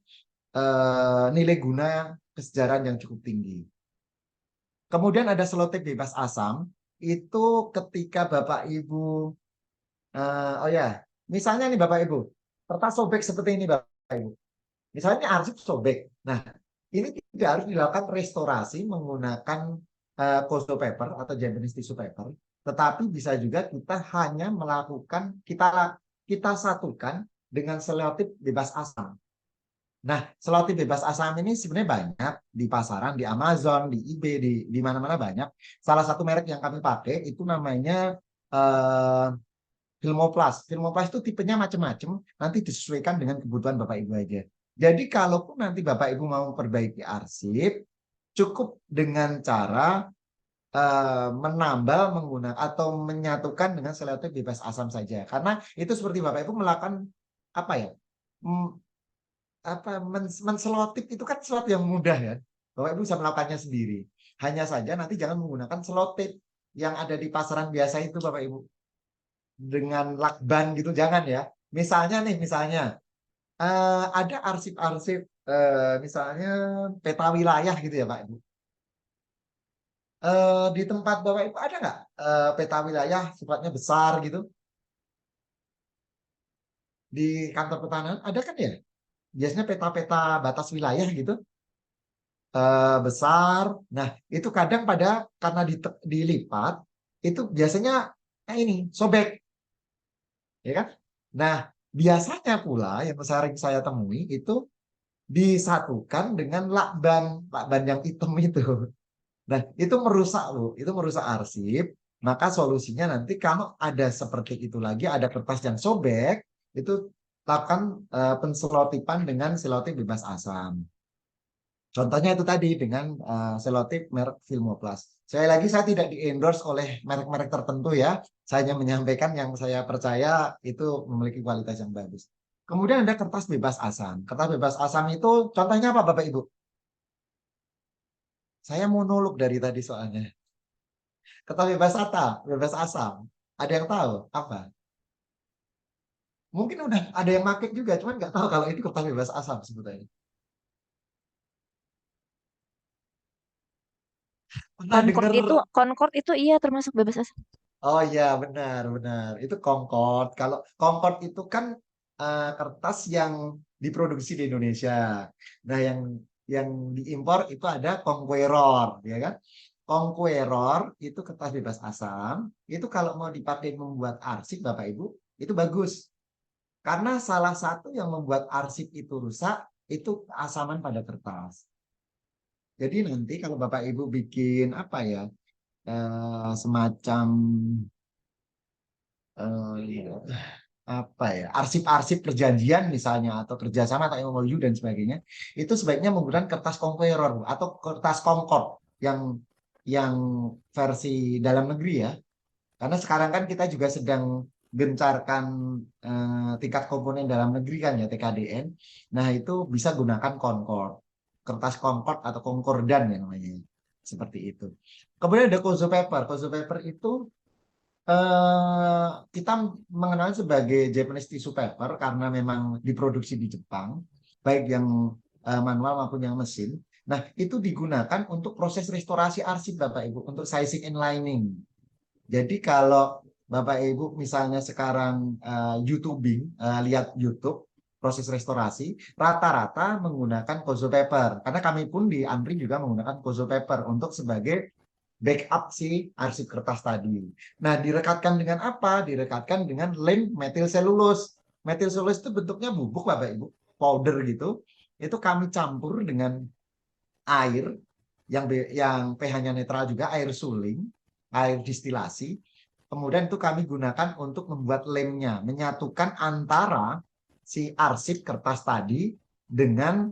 nilai guna kesejarah yang cukup tinggi. Kemudian ada selotip bebas asam, itu ketika Bapak Ibu, misalnya nih Bapak Ibu, kertas sobek seperti ini Bapak Ibu. Misalnya arsip sobek. Nah, ini tidak harus dilakukan restorasi menggunakan coastal paper atau Japanese tissue paper, tetapi bisa juga kita hanya melakukan, kita satukan dengan selotip bebas asam. Nah, selotip bebas asam ini sebenarnya banyak di pasaran, di Amazon, di eBay, di mana-mana banyak. Salah satu merek yang kami pakai itu namanya Filmoplast. Filmoplast itu tipenya macam-macam, nanti disesuaikan dengan kebutuhan Bapak Ibu aja. Jadi kalaupun nanti Bapak Ibu mau memperbaiki arsip, cukup dengan cara menambal menggunakan atau menyatukan dengan selotip bebas asam saja. Karena itu seperti Bapak Ibu melakukan apa ya? Menselotip itu kan sesuatu yang mudah ya. Bapak Ibu bisa melakukannya sendiri. Hanya saja nanti jangan menggunakan selotip yang ada di pasaran biasa itu Bapak Ibu. Dengan lakban gitu jangan ya. Misalnya ada arsip-arsip misalnya peta wilayah gitu ya Pak Ibu. Di tempat Bapak Ibu ada nggak peta wilayah sifatnya besar gitu? Di kantor pertanahan ada kan ya? Biasanya peta-peta batas wilayah gitu. Besar. Nah, itu kadang karena dilipat, itu biasanya ini sobek. Ya kan? Nah, biasanya pula yang sering saya temui itu disatukan dengan lakban yang hitam itu. Nah, itu merusak loh, itu merusak arsip. Maka solusinya nanti kalau ada seperti itu lagi, ada kertas yang sobek, itu lakukan penselotipan dengan selotip bebas asam. Contohnya itu tadi dengan selotip merek Filmoplast. Sekali lagi saya tidak di-endorse oleh merek-merek tertentu ya. Saya hanya menyampaikan yang saya percaya itu memiliki kualitas yang bagus. Kemudian ada kertas bebas asam. Kertas bebas asam itu contohnya apa Bapak Ibu? Saya monolog dari tadi soalnya. Kertas bebas asam. Ada yang tahu apa? Mungkin udah ada yang pakai juga, cuman nggak tahu kalau itu kertas bebas asam sebutannya. Pernah dengar? Concord itu iya termasuk bebas asam. Oh iya benar. Itu Concord. Kalau Concord itu kan kertas yang diproduksi di Indonesia. Nah yang diimpor itu ada Conqueror, ya kan? Conqueror itu kertas bebas asam. Itu kalau mau dipakai membuat arsip Bapak Ibu itu bagus. Karena salah satu yang membuat arsip itu rusak itu keasaman pada kertas. Jadi nanti kalau Bapak Ibu bikin apa ya, semacam eh, apa ya, arsip-arsip perjanjian misalnya atau kerjasama atau MOU dan sebagainya, itu sebaiknya menggunakan kertas conqueror atau kertas Concord yang versi dalam negeri ya. Karena sekarang kan kita juga sedang gencarkan tingkat komponen dalam negeri kan ya, TKDN. Nah itu bisa gunakan Concord, kertas Concord atau Concordan ya namanya, seperti itu. Kemudian ada Kozo paper. Kozo paper itu kita mengenal sebagai Japanese tissue paper karena memang diproduksi di Jepang, baik yang manual maupun yang mesin. Nah, itu digunakan untuk proses restorasi arsip Bapak Ibu, untuk sizing and lining. Jadi kalau Bapak Ibu misalnya sekarang YouTubing, lihat YouTube, proses restorasi, rata-rata menggunakan Kozo paper. Karena kami pun di Andri juga menggunakan Kozo paper untuk sebagai backup si arsip kertas tadi. Nah, direkatkan dengan apa? Direkatkan dengan lem metil selulose. Metil selulose itu bentuknya bubuk Bapak Ibu, powder gitu. Itu kami campur dengan air yang pH-nya netral juga, air suling, air distilasi. Kemudian itu kami gunakan untuk membuat lemnya, menyatukan antara si arsip kertas tadi dengan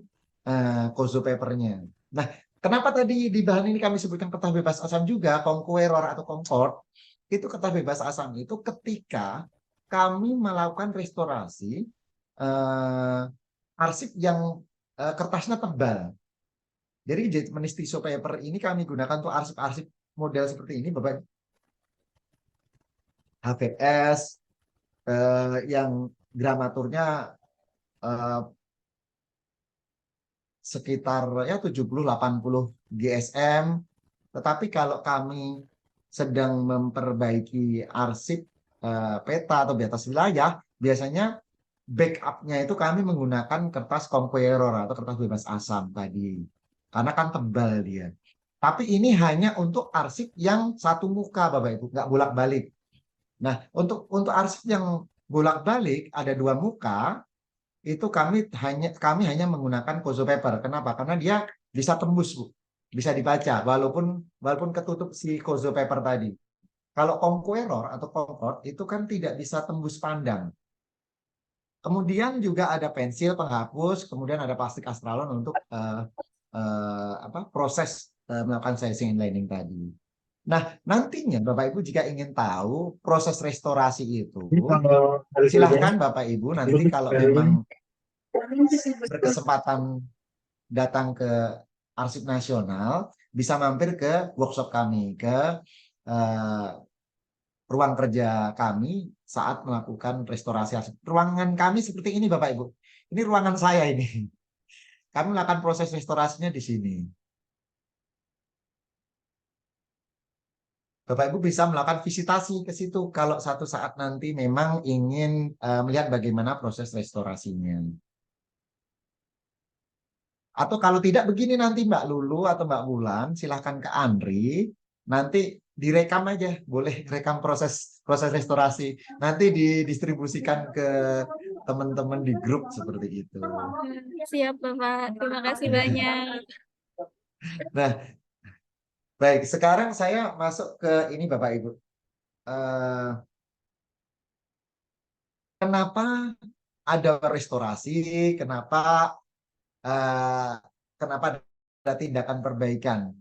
Kozo papernya. Nah, kenapa tadi di bahan ini kami sebutkan kertas bebas asam juga, Conqueror atau Concord, itu kertas bebas asam itu ketika kami melakukan restorasi arsip yang kertasnya tebal. Jadi Japanese tissue paper ini kami gunakan untuk arsip-arsip model seperti ini, Bapak. HVS yang gramaturnya sekitar ya 70-80 GSM. Tetapi kalau kami sedang memperbaiki arsip peta atau di atas wilayah, biasanya backupnya itu kami menggunakan kertas Conqueror atau kertas bebas asam tadi. Karena kan tebal dia. Tapi ini hanya untuk arsip yang satu muka, Bapak Ibu, nggak bolak-balik. Nah, untuk arsip yang bolak-balik ada dua muka, itu kami hanya menggunakan Kozo paper. Kenapa? Karena dia bisa tembus, Bu. Bisa dibaca walaupun ketutup si Kozo paper tadi. Kalau Conqueror atau Concord itu kan tidak bisa tembus pandang. Kemudian juga ada pensil penghapus, kemudian ada plastik astralon untuk proses melakukan sizing and lining tadi. Nah, nantinya Bapak Ibu jika ingin tahu proses restorasi itu, silahkan Bapak Ibu nanti kalau memang berkesempatan datang ke Arsip Nasional, bisa mampir ke workshop kami, ke ruang kerja kami saat melakukan restorasi arsip. Ruangan kami seperti ini Bapak Ibu. Ini ruangan saya ini. Kami melakukan proses restorasinya di sini. Bapak Ibu bisa melakukan visitasi ke situ kalau satu saat nanti memang ingin melihat bagaimana proses restorasinya. Atau kalau tidak begini nanti Mbak Lulu atau Mbak Wulan, silahkan ke Andri, nanti direkam aja, boleh rekam proses restorasi. Nanti didistribusikan ke teman-teman di grup seperti itu. Siap, Bapak. Terima kasih banyak. Nah, baik, sekarang saya masuk ke ini Bapak Ibu. Kenapa ada restorasi? Kenapa ada tindakan perbaikan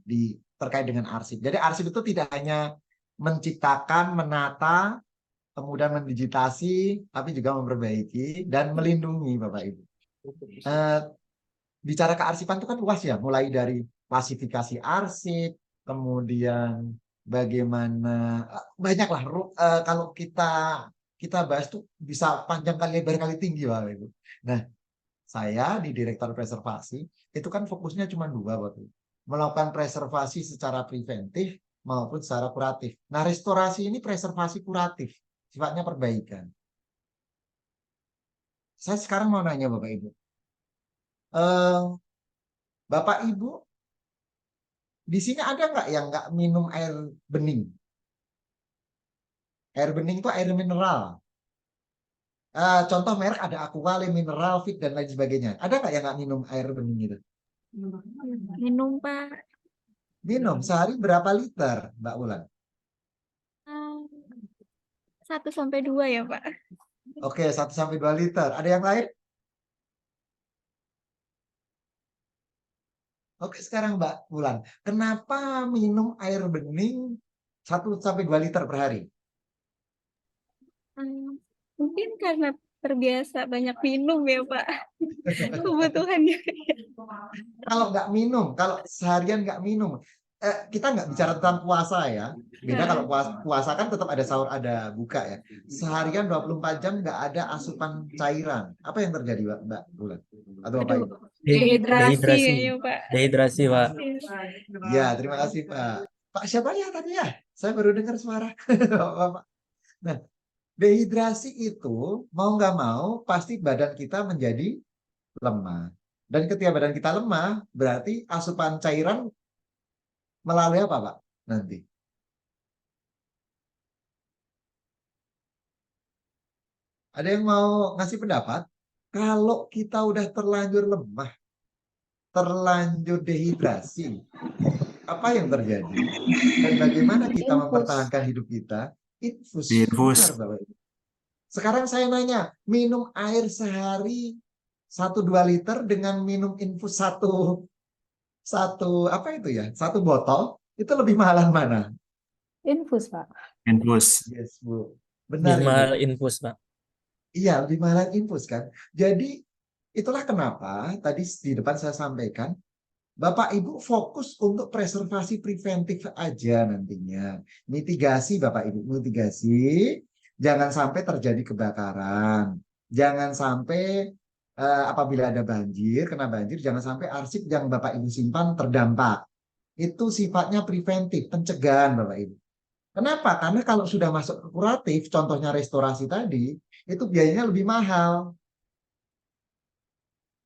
terkait dengan arsip? Jadi arsip itu tidak hanya menciptakan, menata, kemudian mendigitasi, tapi juga memperbaiki dan melindungi Bapak Ibu. Bicara kearsipan itu kan luas ya, mulai dari klasifikasi arsip, kemudian bagaimana banyaklah kalau kita bahas tuh bisa panjang kali lebar kali tinggi Bapak Ibu. Nah, saya di Direktur Preservasi itu kan fokusnya cuma dua Bapak Ibu. Melakukan preservasi secara preventif maupun secara kuratif. Nah, restorasi ini preservasi kuratif, sifatnya perbaikan. Saya sekarang mau nanya Bapak Ibu. Bapak Ibu, di sini ada nggak yang nggak minum air bening? Air bening itu air mineral. Contoh merek ada Aqua, Mineral, Fit, dan lain sebagainya. Ada nggak yang nggak minum air bening itu? Minum, Pak. Minum sehari berapa liter, Mbak Wulan? Ah, 1 sampai 2 ya, Pak. Oke, 1 sampai 2 liter. Ada yang lain? Oke, sekarang Mbak Wulan, kenapa minum air bening 1 sampai 2 liter per hari? Ah, mungkin karena terbiasa banyak minum ya, Pak. Kebutuhannya. Kalau nggak minum, kalau seharian nggak minum, kita nggak bicara tentang puasa ya. Beda kalau puasa kan tetap ada sahur, ada buka ya. Seharian 24 jam nggak ada asupan cairan. Apa yang terjadi, Mbak Bulan? Atau Bapak Aduh, Ibu? dehidrasi Dehidrasi. kayaknya, Pak. Dehidrasi, Pak. Ya, terima kasih Pak. Pak siapa ya tadi ya? Saya baru dengar suara. Bapak. Nah, dehidrasi itu mau nggak mau pasti badan kita menjadi lemah. Dan ketika badan kita lemah, berarti asupan cairan melalui apa, Pak? Nanti. Ada yang mau ngasih pendapat? Kalau kita udah terlanjur lemah, terlanjur dehidrasi, apa yang terjadi? Dan bagaimana kita Infus. mempertahankan hidup kita? Infus. Infus. Benar, Bapak Ibu. Sekarang saya nanya, minum air sehari 1-2 liter dengan minum infus satu apa itu ya? 1 botol, itu lebih mahalan mana? Infus, Pak. Infus. Yes, Bu. Benar, Ibu. Mahal infus, Pak. Iya, lebih mahalan infus kan. Jadi itulah kenapa tadi di depan saya sampaikan, Bapak Ibu fokus untuk preservasi preventif aja nantinya. Mitigasi Bapak Ibu, mitigasi. Jangan sampai terjadi kebakaran. Jangan sampai apabila ada banjir, kena banjir, jangan sampai arsip yang Bapak Ibu simpan terdampak. Itu sifatnya preventif, pencegahan Bapak Ibu. Kenapa? Karena kalau sudah masuk ke kuratif, contohnya restorasi tadi, itu biayanya lebih mahal.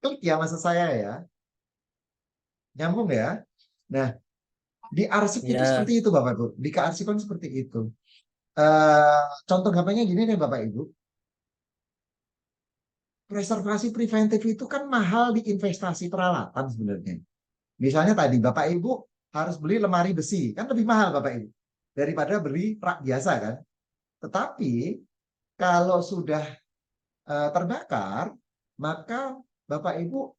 Klik ya maksud saya ya. Nyambung ya. Nah, di arsip itu Ya, seperti itu Bapak Ibu. Di kearsipan seperti itu. Contoh gampangnya gini nih Bapak Ibu. Preservasi preventif itu kan mahal di investasi peralatan sebenarnya. Misalnya tadi Bapak Ibu harus beli lemari besi. Kan lebih mahal Bapak Ibu. Daripada beli rak biasa kan. Tetapi kalau sudah terbakar, maka Bapak Ibu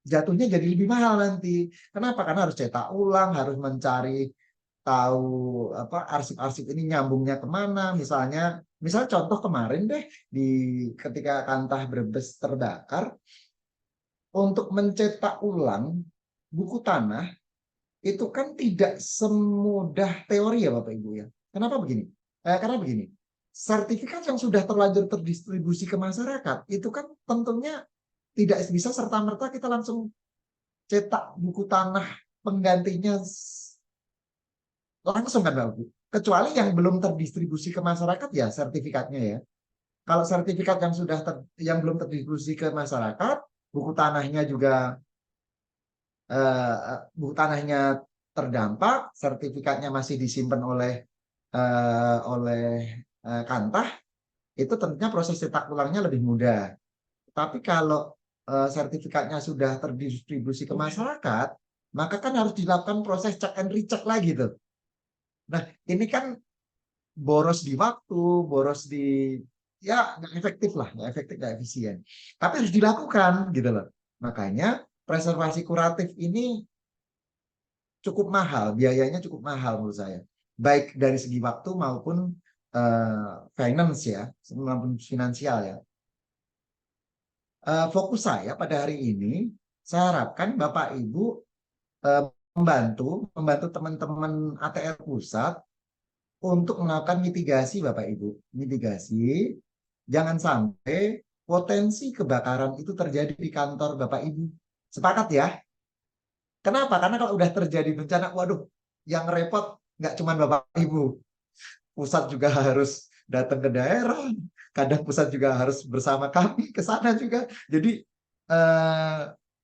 jatuhnya jadi lebih mahal nanti. Kenapa? Karena harus cetak ulang, harus mencari tahu apa arsip-arsip ini nyambungnya kemana. Misalnya contoh kemarin deh di ketika Kantah Brebes terbakar, untuk mencetak ulang buku tanah itu kan tidak semudah teori ya Bapak Ibu ya. Kenapa begini? Karena begini, sertifikat yang sudah terlanjur terdistribusi ke masyarakat itu kan tentunya tidak bisa serta-merta kita langsung cetak buku tanah penggantinya langsung kan Bapak Ibu. Kecuali yang belum terdistribusi ke masyarakat ya sertifikatnya ya. Kalau sertifikat yang yang belum terdistribusi ke masyarakat, buku tanahnya juga buku tanahnya terdampak, sertifikatnya masih disimpan oleh Kantah, itu tentunya proses cetak ulangnya lebih mudah. Tapi kalau sertifikatnya sudah terdistribusi ke masyarakat, maka kan harus dilakukan proses check and recheck lagi tuh. Nah, ini kan boros di waktu, boros di ya nggak efektif lah, nggak efektif, nggak efisien. Tapi harus dilakukan gitu loh. Makanya preservasi kuratif ini cukup mahal, biayanya cukup mahal menurut saya. Baik dari segi waktu maupun finance ya, maupun finansial ya. Fokus saya pada hari ini, saya harapkan Bapak Ibu membantu teman-teman ATR Pusat untuk melakukan mitigasi Bapak Ibu. Mitigasi, jangan sampai potensi kebakaran itu terjadi di kantor Bapak Ibu. Sepakat ya? Kenapa? Karena kalau udah terjadi bencana, waduh, yang repot nggak cuma Bapak Ibu. Pusat juga harus datang ke daerah, kadang pusat juga harus bersama kami ke sana juga. Jadi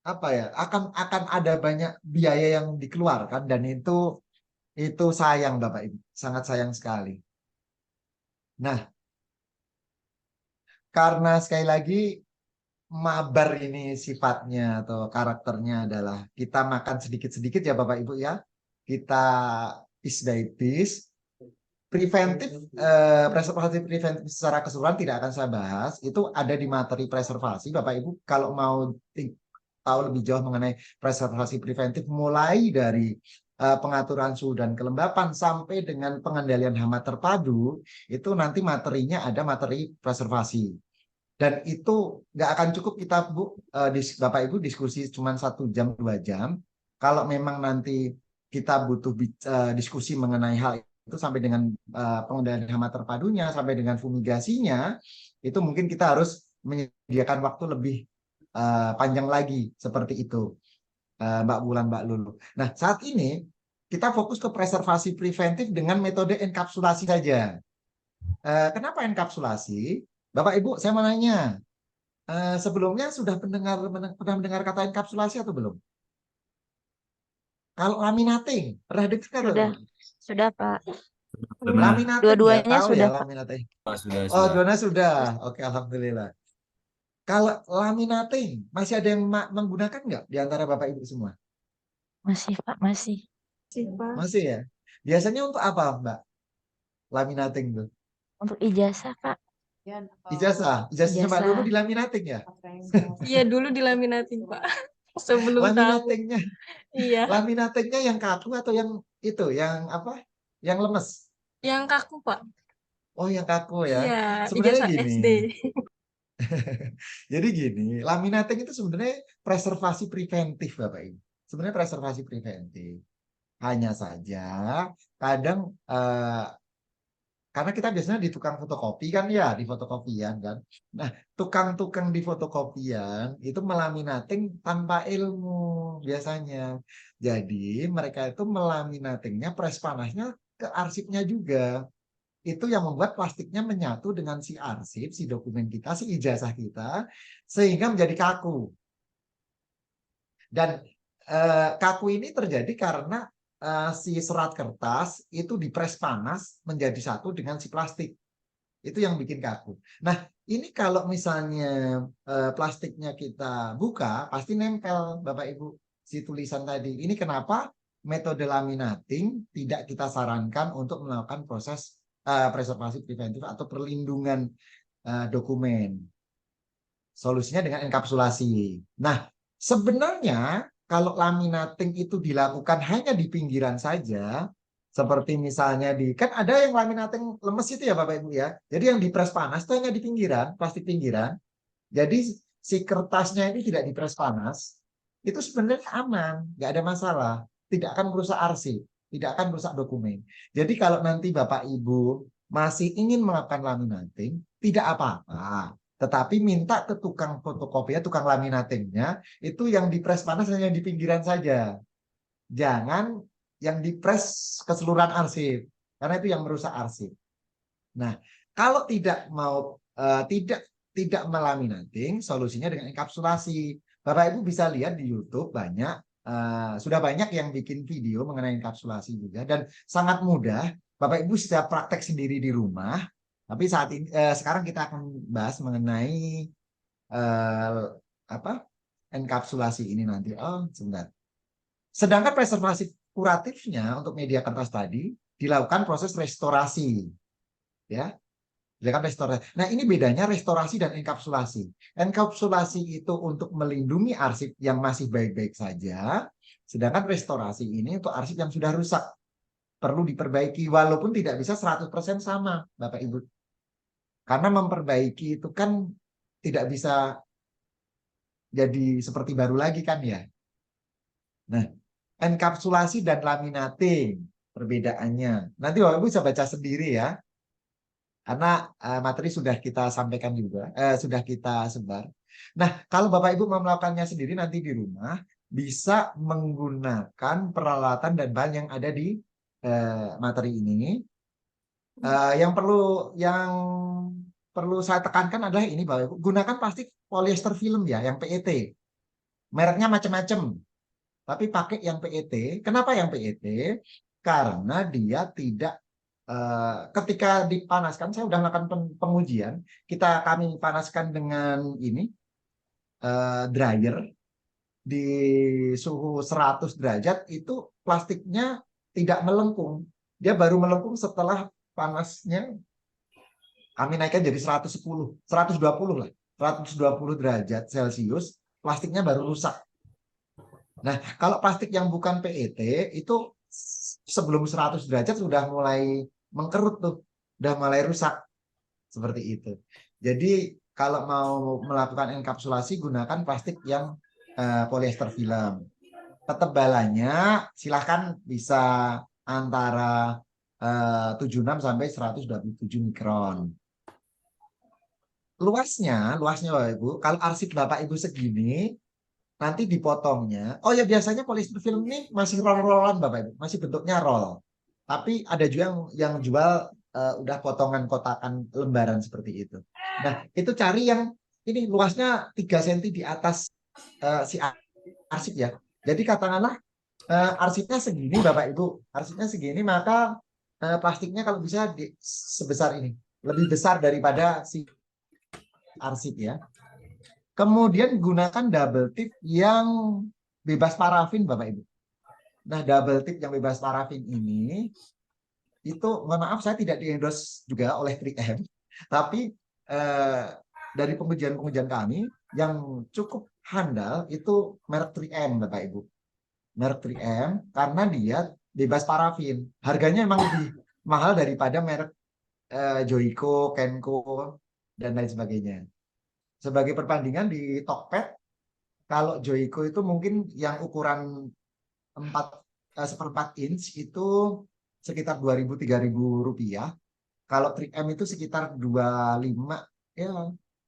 apa ya? Akan ada banyak biaya yang dikeluarkan dan itu sayang Bapak Ibu, sangat sayang sekali. Nah, karena sekali lagi mabar ini sifatnya atau karakternya adalah kita makan sedikit-sedikit ya Bapak Ibu ya. Kita piece by piece. Preventif, preservasi preventif secara keseluruhan tidak akan saya bahas. Itu ada di materi preservasi. Bapak Ibu kalau mau tahu lebih jauh mengenai preservasi preventif, mulai dari pengaturan suhu dan kelembapan sampai dengan pengendalian hama terpadu, itu nanti materinya ada materi preservasi. Dan itu nggak akan cukup kita Bapak Ibu diskusi cuma 1 jam 2 jam. Kalau memang nanti kita butuh diskusi mengenai hal itu sampai dengan pengendalian hama terpadunya, sampai dengan fumigasinya, itu mungkin kita harus menyediakan waktu lebih panjang lagi seperti itu, Mbak Wulan, Mbak Lulu. Nah, saat ini kita fokus ke preservasi preventif dengan metode enkapsulasi saja. Kenapa enkapsulasi? Bapak Ibu, saya mau nanya, sebelumnya sudah pernah mendengar kata enkapsulasi atau belum? Kalau laminating, pernah dengar atau belum? Sudah Pak. Pernah. Laminating Dua-duanya nggak tahu sudah, ya Pak. laminating. Oh, sudah, Oh, sudah. Dona sudah. Oke, alhamdulillah. Kalau laminating, masih ada yang menggunakan nggak di antara Bapak Ibu semua? Masih Pak, masih. Sih, Pak. Masih ya? Biasanya untuk apa, Mbak? Laminating tuh? Untuk ijazah Pak. Ijazah. Ijazahnya Mbak Lulu di laminating ya? Iya, dulu dilaminating, Pak. Sebelum tahu. Laminatingnya, Iya, laminatingnya yang kaku atau yang itu, yang apa? Yang lemes? yang kaku, Pak. Oh, yang kaku ya. Iya, Sebenarnya ijazah gini. SD. Jadi gini, laminating itu sebenarnya preservasi preventif, Bapak Ibu. Sebenarnya preservasi preventif. Hanya saja kadang karena kita biasanya di tukang fotokopi kan ya, di fotokopian kan. Nah, tukang-tukang di fotokopian itu melaminating tanpa ilmu biasanya. Jadi mereka itu melaminatingnya press panasnya ke arsipnya juga. Itu yang membuat plastiknya menyatu dengan si arsip, si dokumen kita, si ijazah kita, sehingga menjadi kaku. Dan kaku ini terjadi karena si serat kertas itu dipres panas menjadi satu dengan si plastik. Itu yang bikin kaku. Nah, ini kalau misalnya plastiknya kita buka, pasti nempel Bapak Ibu si tulisan tadi. Ini kenapa metode laminating tidak kita sarankan untuk melakukan proses preservasi preventif atau perlindungan dokumen. Solusinya dengan enkapsulasi. Nah, sebenarnya kalau laminating itu dilakukan hanya di pinggiran saja, seperti misalnya kan ada yang laminating lemes itu ya Bapak Ibu ya. Jadi yang dipres panas itu hanya di pinggiran, plastik pinggiran. Jadi si kertasnya ini tidak dipres panas, itu sebenarnya aman, nggak ada masalah. Tidak akan merusak arsip, tidak akan merusak dokumen. Jadi kalau nanti Bapak Ibu masih ingin melakukan laminating, tidak apa-apa. Tetapi minta ke tukang fotokopi, tukang laminatingnya, itu yang dipres panas hanya di pinggiran saja. Jangan yang dipres keseluruhan arsip, karena itu yang merusak arsip. Nah, kalau tidak mau tidak melaminating, solusinya dengan enkapsulasi. Bapak Ibu bisa lihat di YouTube sudah banyak yang bikin video mengenai enkapsulasi juga, dan sangat mudah. Bapak Ibu bisa praktek sendiri di rumah. Tapi saat ini sekarang kita akan bahas mengenai enkapsulasi ini nanti. Oh, sebentar. Sedangkan preservasi kuratifnya untuk media kertas tadi dilakukan proses restorasi, ya. Dilakukan restorasi. Nah, ini bedanya restorasi dan enkapsulasi. Enkapsulasi itu untuk melindungi arsip yang masih baik-baik saja, sedangkan restorasi ini untuk arsip yang sudah rusak, perlu diperbaiki walaupun tidak bisa 100% sama, Bapak Ibu. Karena memperbaiki itu kan tidak bisa jadi seperti baru lagi kan ya. Nah, enkapsulasi dan laminating perbedaannya. Nanti Bapak Ibu bisa baca sendiri ya. Karena materi sudah kita sampaikan juga, sudah kita sebar. Nah, kalau Bapak Ibu mau melakukannya sendiri nanti di rumah, bisa menggunakan peralatan dan bahan yang ada di materi ini. Yang perlu saya tekankan adalah ini, Bapak Ibu, gunakan plastik polyester film ya, yang PET. Mereknya macam-macam, tapi pakai yang PET. Kenapa yang PET? Karena dia tidak ketika dipanaskan, saya sudah melakukan pengujian, kami panaskan dengan ini, dryer di suhu 100 derajat itu plastiknya tidak melengkung. Dia baru melengkung setelah panasnya kami naikkan jadi 110, 120 lah. 120 derajat Celcius, plastiknya baru rusak. Nah, kalau plastik yang bukan PET itu sebelum 100 derajat sudah mulai mengkerut tuh, sudah mulai rusak. Seperti itu. Jadi kalau mau melakukan enkapsulasi gunakan plastik yang polyester film. Ketebalannya silahkan bisa antara 76 sampai 127 mikron. Luasnya Bapak Ibu, kalau arsip Bapak Ibu segini, nanti dipotongnya. Oh ya, biasanya polyester film ini masih roll-rollan Bapak Ibu, masih bentuknya roll. Tapi ada juga yang jual udah potongan kotakan lembaran seperti itu. Nah, itu cari yang ini luasnya 3 cm di atas si arsip ya. Jadi katakanlah arsipnya segini Bapak Ibu, arsipnya segini, maka plastiknya kalau bisa sebesar ini, lebih besar daripada si arsip ya. Kemudian gunakan double tip yang bebas parafin Bapak Ibu. Nah, double tip yang bebas parafin ini itu, mohon maaf saya tidak di-endorse juga oleh 3M, tapi dari pengujian kami yang cukup handal itu merek 3M Bapak Ibu. Merek 3M karena dia bebas parafin. Harganya memang lebih mahal daripada merek Joico, Kenko, dan lain sebagainya. Sebagai perbandingan di Tokped, kalau Joico itu mungkin yang ukuran 1/4 inch itu sekitar 2.000-3.000 rupiah. Kalau 3M itu sekitar 25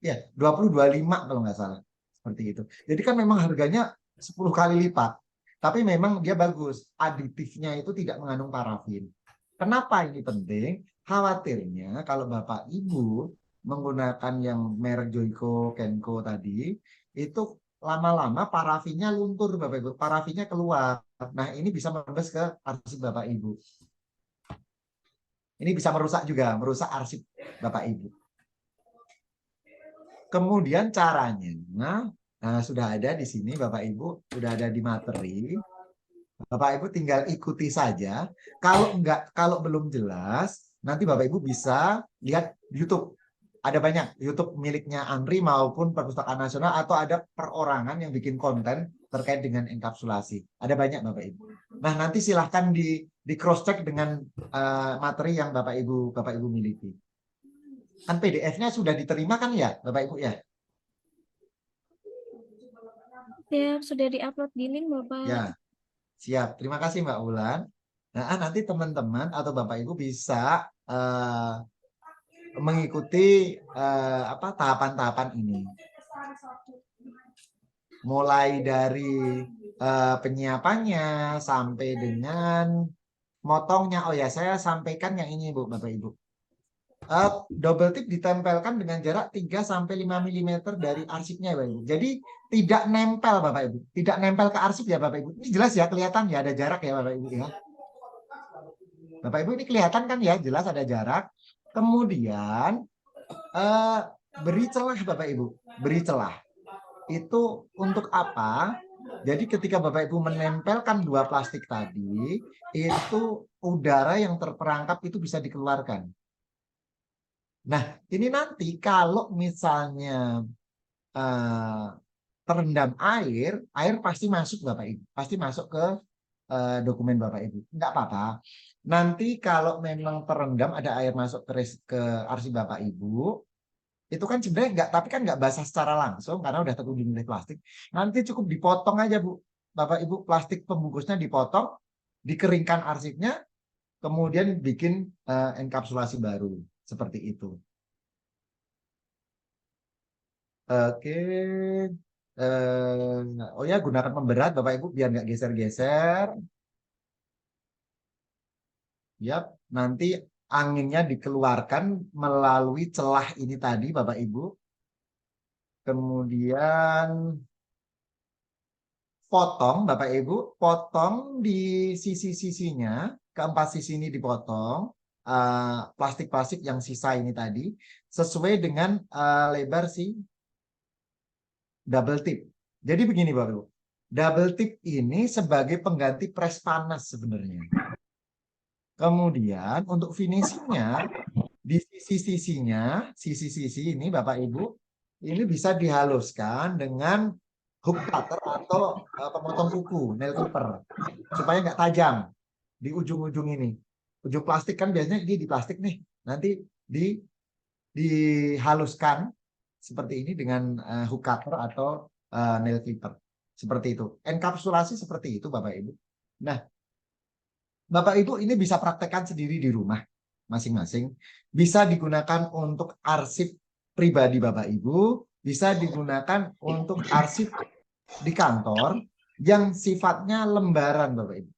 ya 20-25 kalau nggak salah. Seperti itu. Jadi kan memang harganya 10 kali lipat. Tapi memang dia bagus. Aditifnya itu tidak mengandung parafin. Kenapa ini penting? Khawatirnya kalau Bapak Ibu menggunakan yang merek Joico, Kenko tadi, itu lama-lama parafinnya luntur Bapak Ibu. Parafinnya keluar. Nah, ini bisa merembes ke arsip Bapak Ibu. Ini bisa merusak juga, merusak arsip Bapak Ibu. Kemudian caranya, nah sudah ada di sini Bapak Ibu, sudah ada di materi. Bapak Ibu tinggal ikuti saja. Kalau belum jelas, nanti Bapak Ibu bisa lihat YouTube. Ada banyak YouTube miliknya Andri maupun Perpustakaan Nasional, atau ada perorangan yang bikin konten terkait dengan enkapsulasi. Ada banyak Bapak Ibu. Nah, nanti silahkan di cross check dengan materi yang Bapak Ibu miliki. Kan PDF-nya sudah diterima kan ya Bapak Ibu ya? Ya, sudah diupload di link Bapak. Ya, siap. Terima kasih Mbak Ulan. Nah, nanti teman-teman atau Bapak Ibu bisa mengikuti tahapan-tahapan ini. Mulai dari penyiapannya sampai dengan motongnya. Oh ya, saya sampaikan yang ini Bu, Bapak Ibu. Double tip ditempelkan dengan jarak 3-5 mm dari arsipnya Bapak Ibu. Jadi tidak nempel Bapak Ibu. Tidak nempel ke arsip ya Bapak Ibu. Ini jelas ya, kelihatan ya ada jarak ya Bapak Ibu ya. Bapak Ibu ini kelihatan kan ya, jelas ada jarak. Kemudian beri celah Bapak Ibu. Beri celah. Itu untuk apa? Jadi ketika Bapak Ibu menempelkan dua plastik tadi, itu udara yang terperangkap itu bisa dikeluarkan. Nah, ini nanti kalau misalnya terendam air pasti masuk Bapak Ibu. Pasti masuk ke dokumen Bapak Ibu. Enggak apa-apa. Nanti kalau memang terendam ada air masuk ke arsip Bapak Ibu, itu kan sebenarnya enggak, tapi kan enggak basah secara langsung karena udah tertutup oleh plastik. Nanti cukup dipotong aja Bu. Bapak Ibu, plastik pembungkusnya dipotong, dikeringkan arsipnya, kemudian bikin enkapsulasi baru. Seperti itu. Oke. Oh ya, gunakan pemberat Bapak Ibu biar nggak geser-geser. Yap, nanti anginnya dikeluarkan melalui celah ini tadi Bapak Ibu. Kemudian potong Bapak Ibu, potong di sisi-sisinya, keempat sisi ini dipotong. Plastik-plastik yang sisa ini tadi sesuai dengan lebar si double tip. Jadi begini Bapak Ibu. Double tip ini sebagai pengganti pres panas sebenarnya. Kemudian untuk finishingnya di sisi-sisi ini Bapak Ibu, ini bisa dihaluskan dengan hook cutter atau pemotong kuku, nail clipper, supaya nggak tajam di ujung-ujung ini. Ujung plastik kan biasanya ini di plastik nih, nanti dihaluskan seperti ini dengan hook cutter atau nail clipper. Seperti itu. Enkapsulasi seperti itu Bapak Ibu. Nah, Bapak Ibu ini bisa praktekkan sendiri di rumah masing-masing. Bisa digunakan untuk arsip pribadi Bapak Ibu, bisa digunakan untuk arsip di kantor yang sifatnya lembaran Bapak Ibu.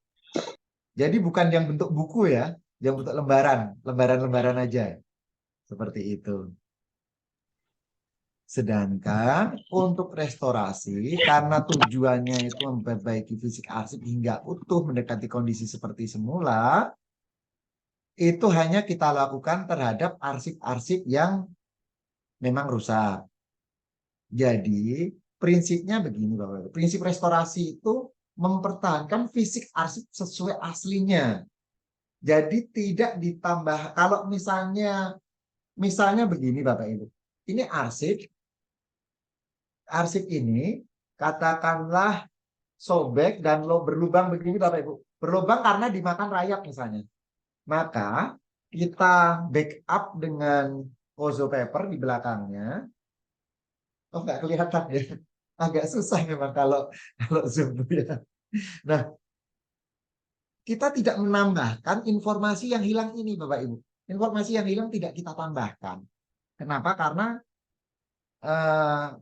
Jadi bukan yang bentuk buku ya, yang bentuk lembaran aja. Seperti itu. Sedangkan untuk restorasi, karena tujuannya itu memperbaiki fisik arsip hingga utuh mendekati kondisi seperti semula, itu hanya kita lakukan terhadap arsip-arsip yang memang rusak. Jadi, prinsipnya begini Bapak. Prinsip restorasi itu mempertahankan fisik arsip sesuai aslinya. Jadi tidak ditambah. Kalau misalnya begini Bapak Ibu. Ini arsip ini katakanlah sobek dan berlubang begini Bapak Ibu. Berlubang karena dimakan rayap misalnya. Maka kita backup dengan Kozo paper di belakangnya. Oh nggak kelihatan ya. Agak susah memang kalau zoom ya. Nah, kita tidak menambahkan informasi yang hilang ini Bapak Ibu. Informasi yang hilang tidak kita tambahkan. Kenapa? Karena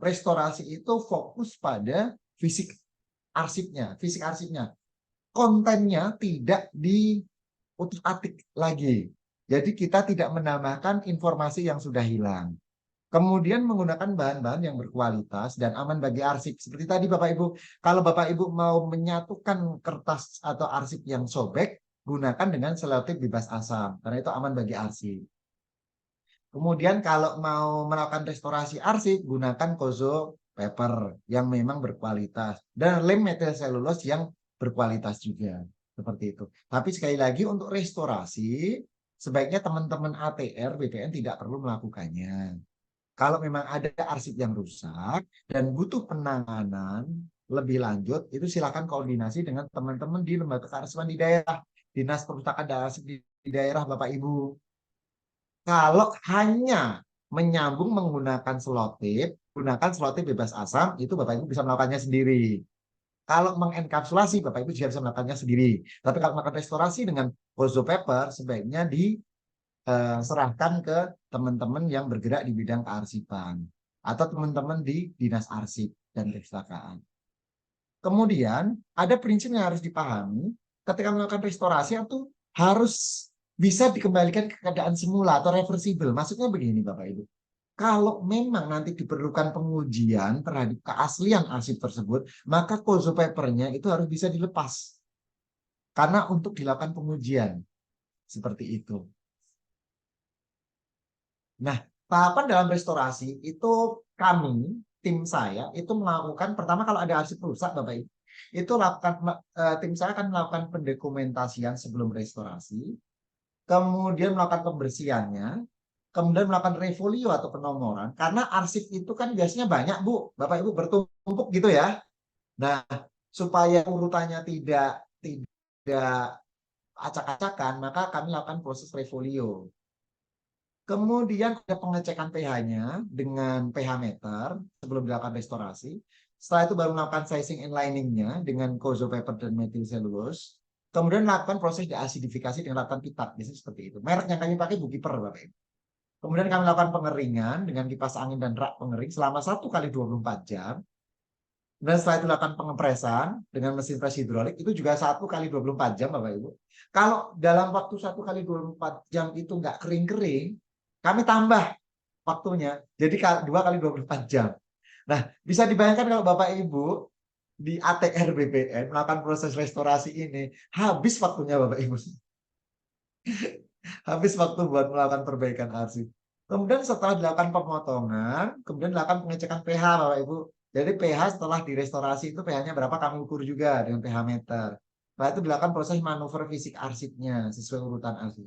restorasi itu fokus pada fisik arsipnya. Kontennya tidak diutak-atik lagi. Jadi kita tidak menambahkan informasi yang sudah hilang. Kemudian menggunakan bahan-bahan yang berkualitas dan aman bagi arsip. Seperti tadi Bapak Ibu, kalau Bapak Ibu mau menyatukan kertas atau arsip yang sobek, gunakan dengan selotip bebas asam. Karena itu aman bagi arsip. Kemudian kalau mau melakukan restorasi arsip, gunakan Kozo paper yang memang berkualitas. Dan lem metil selulose yang berkualitas juga. Seperti itu. Tapi sekali lagi untuk restorasi, sebaiknya teman-teman ATR, BPN tidak perlu melakukannya. Kalau memang ada arsip yang rusak dan butuh penanganan lebih lanjut, itu silakan koordinasi dengan teman-teman di lembaga kearsipan di daerah. Dinas Perpustakaan dan Arsip di daerah Bapak Ibu. Kalau hanya menyambung menggunakan selotip, gunakan selotip bebas asam, itu Bapak Ibu bisa melakukannya sendiri. Kalau mengenkapsulasi, Bapak Ibu juga bisa melakukannya sendiri. Tapi kalau melakukan restorasi dengan Kozo paper, sebaiknya diserahkan ke teman-teman yang bergerak di bidang kearsipan. Atau teman-teman di Dinas Arsip dan Perpustakaan. Kemudian, ada prinsip yang harus dipahami, ketika melakukan restorasi itu harus bisa dikembalikan ke keadaan semula atau reversible. Maksudnya begini Bapak Ibu. Kalau memang nanti diperlukan pengujian terhadap keaslian arsip tersebut, maka Kozo papernya itu harus bisa dilepas. Karena untuk dilakukan pengujian. Seperti itu. Nah, tahapan dalam restorasi itu kami, tim saya, itu melakukan, pertama kalau ada arsip rusak Bapak Ibu, itu tim saya akan melakukan pendokumentasian sebelum restorasi. Kemudian melakukan pembersihannya, kemudian melakukan refolio atau penomoran, karena arsip itu kan biasanya banyak Bu, Bapak Ibu bertumpuk gitu ya. Nah, supaya urutannya tidak acak-acakan, maka kami lakukan proses refolio. Kemudian ada pengecekan pH-nya dengan pH meter sebelum dilakukan restorasi. Setelah itu baru melakukan sizing and lining-nya dengan Kozo paper dan metil selulose. Kemudian lakukan proses deasidifikasi dengan lakukan pitat, biasanya seperti itu. Merek yang kami pakai Bukiper, Bapak Ibu. Kemudian kami lakukan pengeringan dengan kipas angin dan rak pengering selama 1 kali 24 jam. Dan setelah itu lakukan pengepresan dengan mesin pres hidrolik, itu juga 1 kali 24 jam, Bapak Ibu. Kalau dalam waktu 1 kali 24 jam itu nggak kering-kering, kami tambah waktunya, jadi 2 kali 24 jam. Nah, bisa dibayangkan kalau Bapak Ibu di ATR BPN melakukan proses restorasi ini, habis waktunya Bapak Ibu. Habis waktu buat melakukan perbaikan arsip. Kemudian setelah dilakukan pemotongan, kemudian dilakukan pengecekan pH Bapak Ibu. Jadi pH setelah direstorasi itu pH-nya berapa kami ukur juga dengan pH meter. Setelah itu dilakukan proses manuver fisik arsipnya sesuai urutan arsip.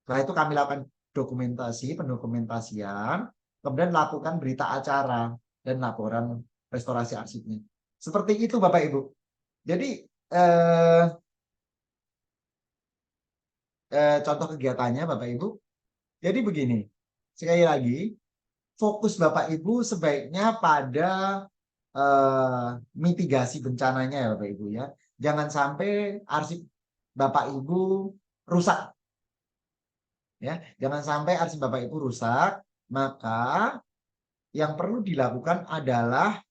Setelah itu kami lakukan pendokumentasian, kemudian lakukan berita acara dan laporan restorasi arsipnya. Seperti itu Bapak Ibu. Jadi contoh kegiatannya Bapak Ibu. Jadi begini, sekali lagi, fokus Bapak Ibu sebaiknya pada mitigasi bencananya ya Bapak Ibu ya. Jangan sampai arsip Bapak Ibu rusak. Ya, jangan sampai arsip Bapak Ibu rusak, maka yang perlu dilakukan adalah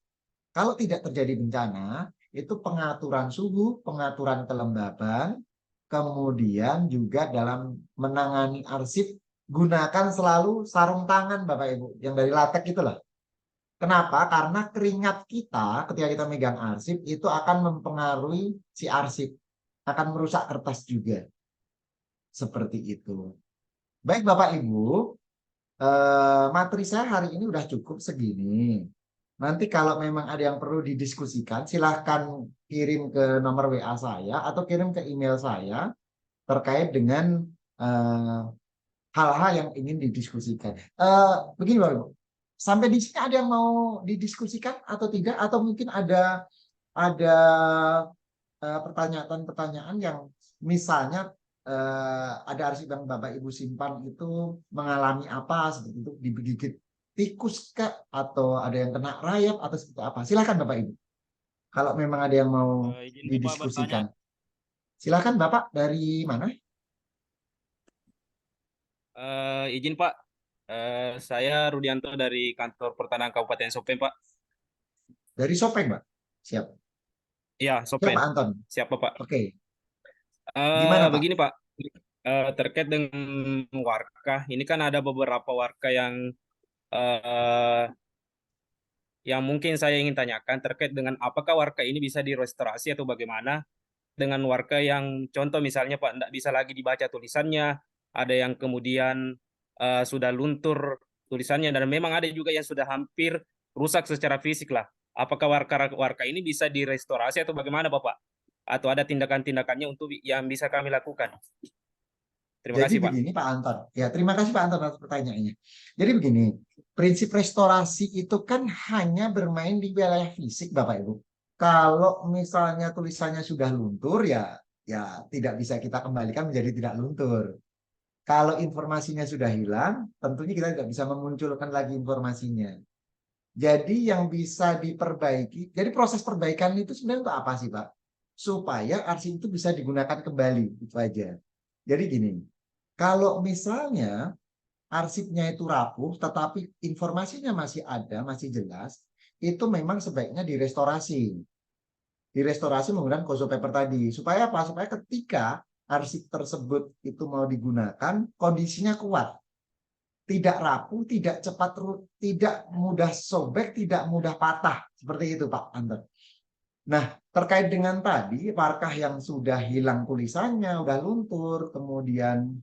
kalau tidak terjadi bencana, itu pengaturan suhu, pengaturan kelembaban, kemudian juga dalam menangani arsip gunakan selalu sarung tangan Bapak Ibu yang dari latex itulah. Kenapa? Karena keringat kita ketika kita megang arsip itu akan mempengaruhi si arsip, akan merusak kertas juga. Seperti itu. Baik Bapak Ibu, materi saya hari ini udah cukup segini. Nanti kalau memang ada yang perlu didiskusikan, silahkan kirim ke nomor WA saya atau kirim ke email saya terkait dengan hal-hal yang ingin didiskusikan. Begini Bapak Ibu, sampai di sini ada yang mau didiskusikan atau tidak? Atau mungkin ada pertanyaan-pertanyaan yang misalnya ada arsip yang Bapak Ibu simpan itu mengalami apa seperti itu, digigit tikus kah atau ada yang kena rayap atau seperti apa? Silakan Bapak Ibu. Kalau memang ada yang mau Izin Bapak didiskusikan. bertanya. Silakan Bapak, dari mana? Izin Pak, saya Rudianto dari kantor pertanahan Kabupaten Sopeng Pak. Dari Sopeng, Pak. Siap. Iya, Siap Sopeng. Pak Anton. Siap Pak. Oke. Gimana Pak? Begini Pak, terkait dengan warka, ini kan ada beberapa warka yang mungkin saya ingin tanyakan terkait dengan apakah warka ini bisa direstorasi atau bagaimana dengan warka yang contoh misalnya Pak, tidak bisa lagi dibaca tulisannya, ada yang kemudian sudah luntur tulisannya, dan memang ada juga yang sudah hampir rusak secara fisik lah. Apakah warka ini bisa direstorasi atau bagaimana Bapak? Atau ada tindakan-tindakannya untuk yang bisa kami lakukan? Terima Jadi kasih Pak. begini Pak Anton. Ya, terima kasih Pak Anton atas pertanyaannya. Jadi begini, prinsip restorasi itu kan hanya bermain di wilayah fisik Bapak Ibu. Kalau misalnya tulisannya sudah luntur ya tidak bisa kita kembalikan menjadi tidak luntur. Kalau informasinya sudah hilang, tentunya kita tidak bisa memunculkan lagi informasinya. Jadi yang bisa diperbaiki, jadi proses perbaikan itu sebenarnya untuk apa sih Pak? Supaya arsip itu bisa digunakan kembali, itu aja. Jadi gini, kalau misalnya arsipnya itu rapuh, tetapi informasinya masih ada, masih jelas, itu memang sebaiknya direstorasi. Direstorasi menggunakan Kozo Paper tadi. Supaya apa? Supaya ketika arsip tersebut itu mau digunakan, kondisinya kuat. Tidak rapuh, tidak cepat, tidak mudah sobek, tidak mudah patah. Seperti itu Pak Anton. Nah, terkait dengan tadi, apakah yang sudah hilang tulisannya, udah luntur, kemudian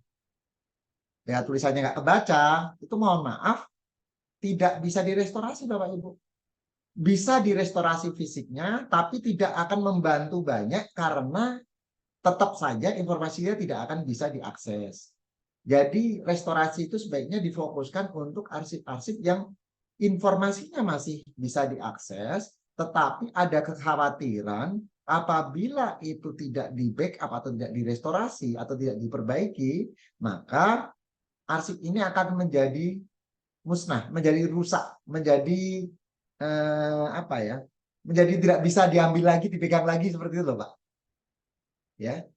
ya tulisannya nggak kebaca, itu mohon maaf, tidak bisa direstorasi Bapak Ibu. Bisa direstorasi fisiknya, tapi tidak akan membantu banyak karena tetap saja informasinya tidak akan bisa diakses. Jadi restorasi itu sebaiknya difokuskan untuk arsip-arsip yang informasinya masih bisa diakses, tetapi ada kekhawatiran apabila itu tidak di backup atau tidak direstorasi atau tidak diperbaiki, maka arsip ini akan menjadi musnah, menjadi rusak, menjadi menjadi tidak bisa diambil lagi, dipegang lagi seperti itu loh Pak. Ya,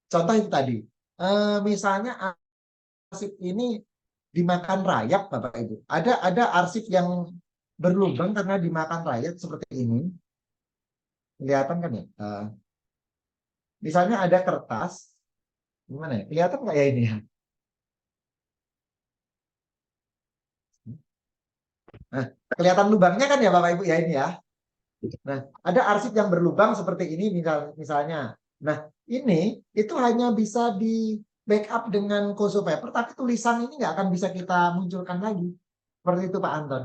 contoh itu tadi, misalnya arsip ini dimakan rayap Bapak Ibu. Ada arsip yang berlubang karena dimakan rayap seperti ini. Kelihatan kan ya? Misalnya ada kertas, gimana ya? Kelihatan nggak ya ini ya? Nah, kelihatan lubangnya kan ya Bapak Ibu ya ini ya. Nah, ada arsip yang berlubang seperti ini misalnya. Nah, ini itu hanya bisa di backup dengan Kozo Paper, tapi tulisan ini nggak akan bisa kita munculkan lagi. Seperti itu Pak Anton.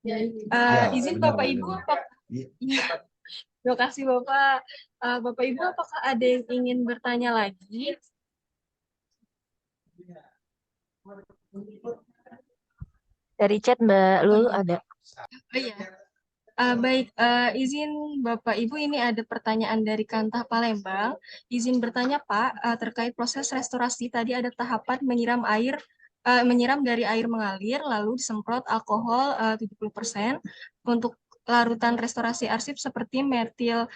Ya, Izin benar, Bapak benar. Ibu, apa? Iya. Iya, terima kasih Bapak. Bapak Ibu, apakah ada yang ingin bertanya lagi? Dari chat Mbak Lulu iya. ada. Oh iya. Baik, izin Bapak Ibu, ini ada pertanyaan dari Kantah Palembang. Izin bertanya Pak, terkait proses restorasi tadi ada tahapan menyiram dari air mengalir, lalu disemprot alkohol 70%. Untuk larutan restorasi arsip seperti metil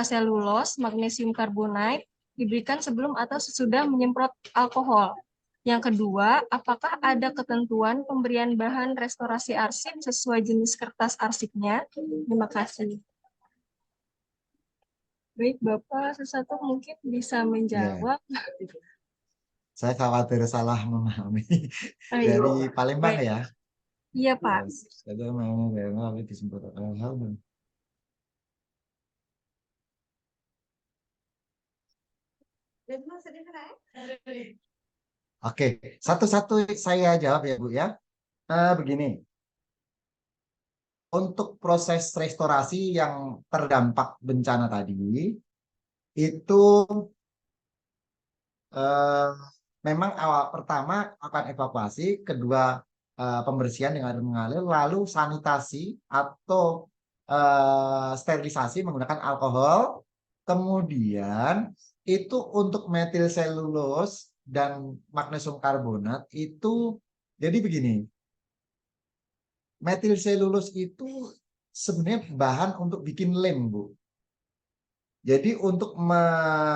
selulos, magnesium karbonat diberikan sebelum atau sesudah menyemprot alkohol. Yang kedua, apakah ada ketentuan pemberian bahan restorasi arsip sesuai jenis kertas arsipnya? Terima kasih. Baik, Bapak sesuatu mungkin bisa Ya, menjawab. saya khawatir salah memahami. Oh, iya. Dari Palembang Baik. ya. Iya, Pak. Itu memang habis disebut hal. Oke, satu-satu saya jawab ya Bu ya. Begini, untuk proses restorasi yang terdampak bencana tadi, itu memang awal pertama akan evakuasi, kedua pembersihan dengan air mengalir, lalu sanitasi atau sterilisasi menggunakan alkohol, kemudian itu untuk metil selulose dan magnesium karbonat itu jadi begini. Metil selulose itu sebenarnya bahan untuk bikin lem, Bu. Jadi untuk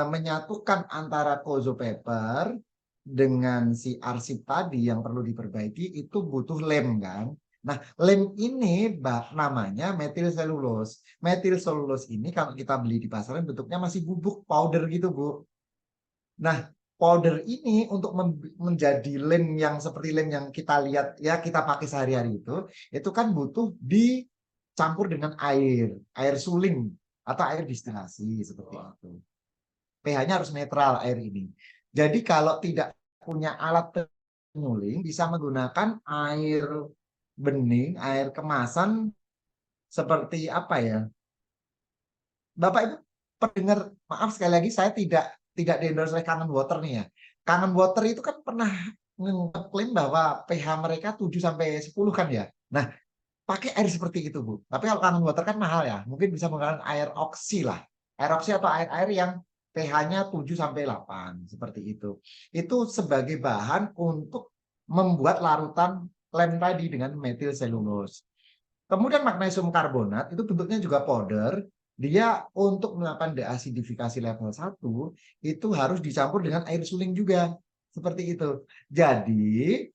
menyatukan antara kozo paper dengan si arsip tadi yang perlu diperbaiki itu butuh lem kan. Nah, lem ini namanya metil selulose. Metil selulose ini kalau kita beli di pasaran bentuknya masih bubuk powder gitu, Bu. Nah, powder ini untuk menjadi lem yang seperti lem yang kita lihat ya kita pakai sehari-hari itu kan butuh dicampur dengan air suling atau air distilasi seperti itu. pH-nya harus netral air ini. Jadi kalau tidak punya alat penyuling bisa menggunakan air bening, air kemasan seperti apa ya? Bapak Ibu pendengar, maaf sekali lagi saya tidak di-endorse oleh Kangen Water nih ya. Kangen Water itu kan pernah ngeklaim bahwa pH mereka 7 sampai 10 kan ya. Nah, pakai air seperti itu, Bu. Tapi kalau Kangen Water kan mahal ya. Mungkin bisa menggunakan air oksi lah. Air oksi atau air-air yang pH-nya 7 sampai 8 seperti itu. Itu sebagai bahan untuk membuat larutan lem tadi dengan metil selulose. Kemudian magnesium karbonat itu bentuknya juga powder. Dia untuk melakukan deasidifikasi level 1 itu harus dicampur dengan air suling juga. Seperti itu. Jadi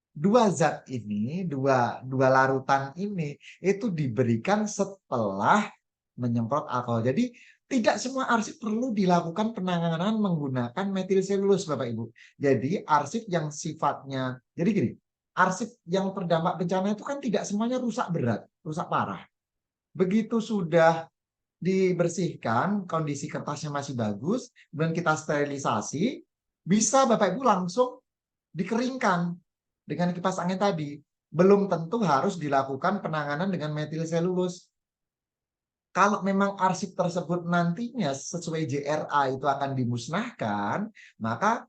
dua zat ini, dua larutan ini itu diberikan setelah menyemprot alkohol. Jadi tidak semua arsip perlu dilakukan penanganan menggunakan metil selulose, Bapak Ibu. Jadi arsip yang sifatnya, jadi gini, arsip yang terdampak bencana itu kan tidak semuanya rusak berat, rusak parah. Begitu sudah dibersihkan, kondisi kertasnya masih bagus, dan kita sterilisasi, bisa Bapak Ibu langsung dikeringkan dengan kipas angin tadi. Belum tentu harus dilakukan penanganan dengan metil selulose. Kalau memang arsip tersebut nantinya sesuai JRA itu akan dimusnahkan, maka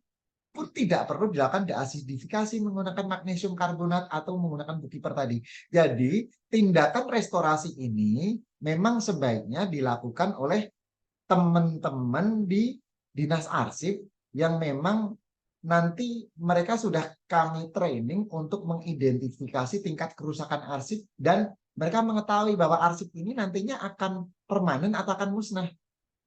pun tidak perlu dilakukan deasidifikasi menggunakan magnesium karbonat atau menggunakan bookkeeper tadi. Jadi, tindakan restorasi ini memang sebaiknya dilakukan oleh teman-teman di dinas arsip yang memang nanti mereka sudah kami training untuk mengidentifikasi tingkat kerusakan arsip dan mereka mengetahui bahwa arsip ini nantinya akan permanen atau akan musnah.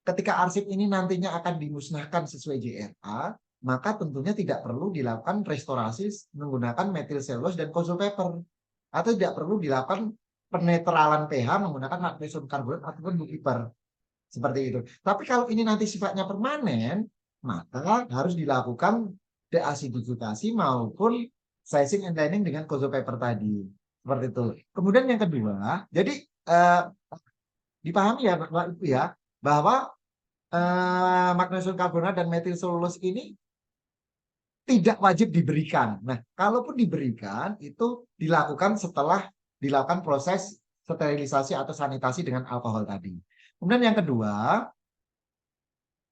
Ketika arsip ini nantinya akan dimusnahkan sesuai JRA, maka tentunya tidak perlu dilakukan restorasi menggunakan metil selulose dan kozo paper. Atau tidak perlu dilakukan penetralan pH menggunakan magnesium karbonat ataupun bookkeeper. Seperti itu. Tapi kalau ini nanti sifatnya permanen, maka harus dilakukan deasidifikasi maupun sizing and lining dengan kozo paper tadi. Seperti itu. Kemudian yang kedua, jadi dipahami ya Bapak Ibu ya, bahwa magnesium karbonat dan metil selulose ini tidak wajib diberikan. Nah, kalaupun diberikan itu dilakukan setelah dilakukan proses sterilisasi atau sanitasi dengan alkohol tadi. Kemudian yang kedua,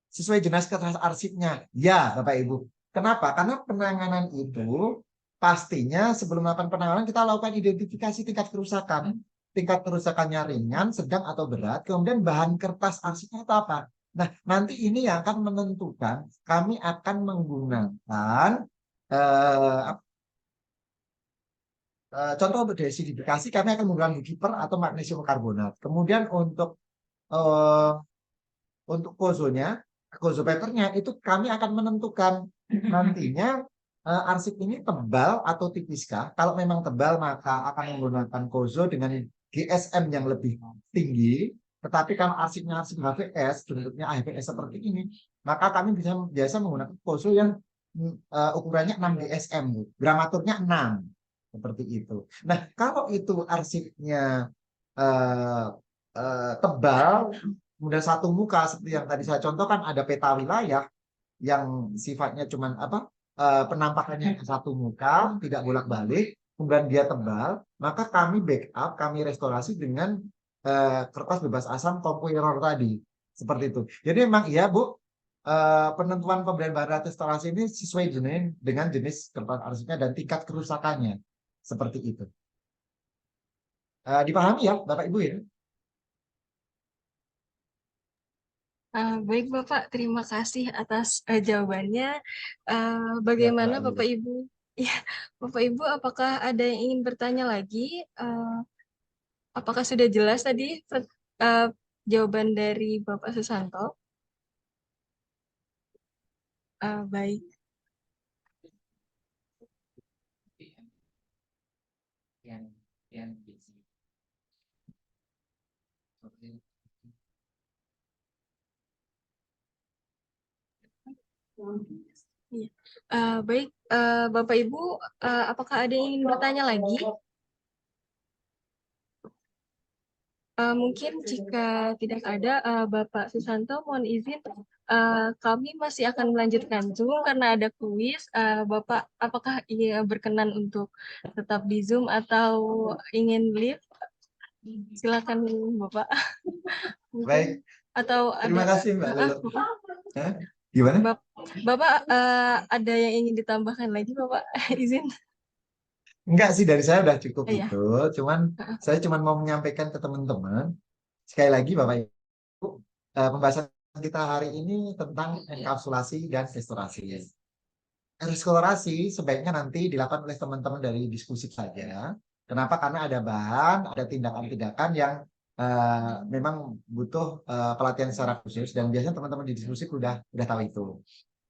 sesuai jenis kertas arsipnya. Ya, Bapak Ibu. Kenapa? Karena penanganan itu pastinya sebelum melakukan penanganan kita lakukan identifikasi tingkat kerusakan. Tingkat kerusakannya ringan, sedang atau berat. Kemudian bahan kertas arsipnya itu apa? Nah, nanti ini yang akan menentukan kami akan menggunakan contoh untuk desidifikasi kami akan menggunakan bookkeeper atau magnesium karbonat. Kemudian untuk kozonya, kozo papernya itu kami akan menentukan nantinya arsip ini tebal atau tipiskah. Kalau memang tebal maka akan menggunakan kozo dengan GSM yang lebih tinggi. Tetapi kalau arsipnya arsip HVS, bentuknya HVS seperti ini, maka kami biasa menggunakan kozo yang ukurannya 6 GSM, gramaturnya 6. Seperti itu. Nah, kalau itu arsipnya tebal, kemudian satu muka, seperti yang tadi saya contohkan, ada peta wilayah yang sifatnya cuman penampakannya satu muka, tidak bolak-balik, kemudian dia tebal, maka kami backup, kami restorasi dengan kertas bebas asam Compuerror tadi. Seperti itu. Jadi memang iya Bu, penentuan pemberian bahan restorasi ini sesuai dengan jenis kertas arsipnya dan tingkat kerusakannya. Seperti itu. Dipahami ya Bapak Ibu ya? Baik Bapak, terima kasih atas jawabannya. Bagaimana Bapak Ibu? Ya, Bapak Ibu, apakah ada yang ingin bertanya lagi? Apakah sudah jelas tadi jawaban dari Bapak Susanto? Baik. Baik, Bapak Ibu, apakah ada yang ingin bertanya lagi? Mungkin jika tidak ada, Bapak Susanto, mohon izin, kami masih akan melanjutkan Zoom karena ada kuis. Bapak, apakah ingin berkenan untuk tetap di Zoom atau ingin leave? Silakan Bapak. Baik. Atau Terima kasih Mbak Lulu. Gimana? Bapak, ada yang ingin ditambahkan lagi Bapak? Izin. Enggak sih, dari saya udah cukup Iya. itu. Saya cuma mau menyampaikan ke teman-teman. Sekali lagi Bapak Ibu, pembahasan kita hari ini tentang enkapsulasi dan restorasi. Restorasi sebaiknya nanti dilakukan oleh teman-teman dari diskusi saja. Kenapa? Karena ada bahan, ada tindakan-tindakan yang memang butuh pelatihan secara khusus dan biasanya teman-teman di diskusi udah tahu itu.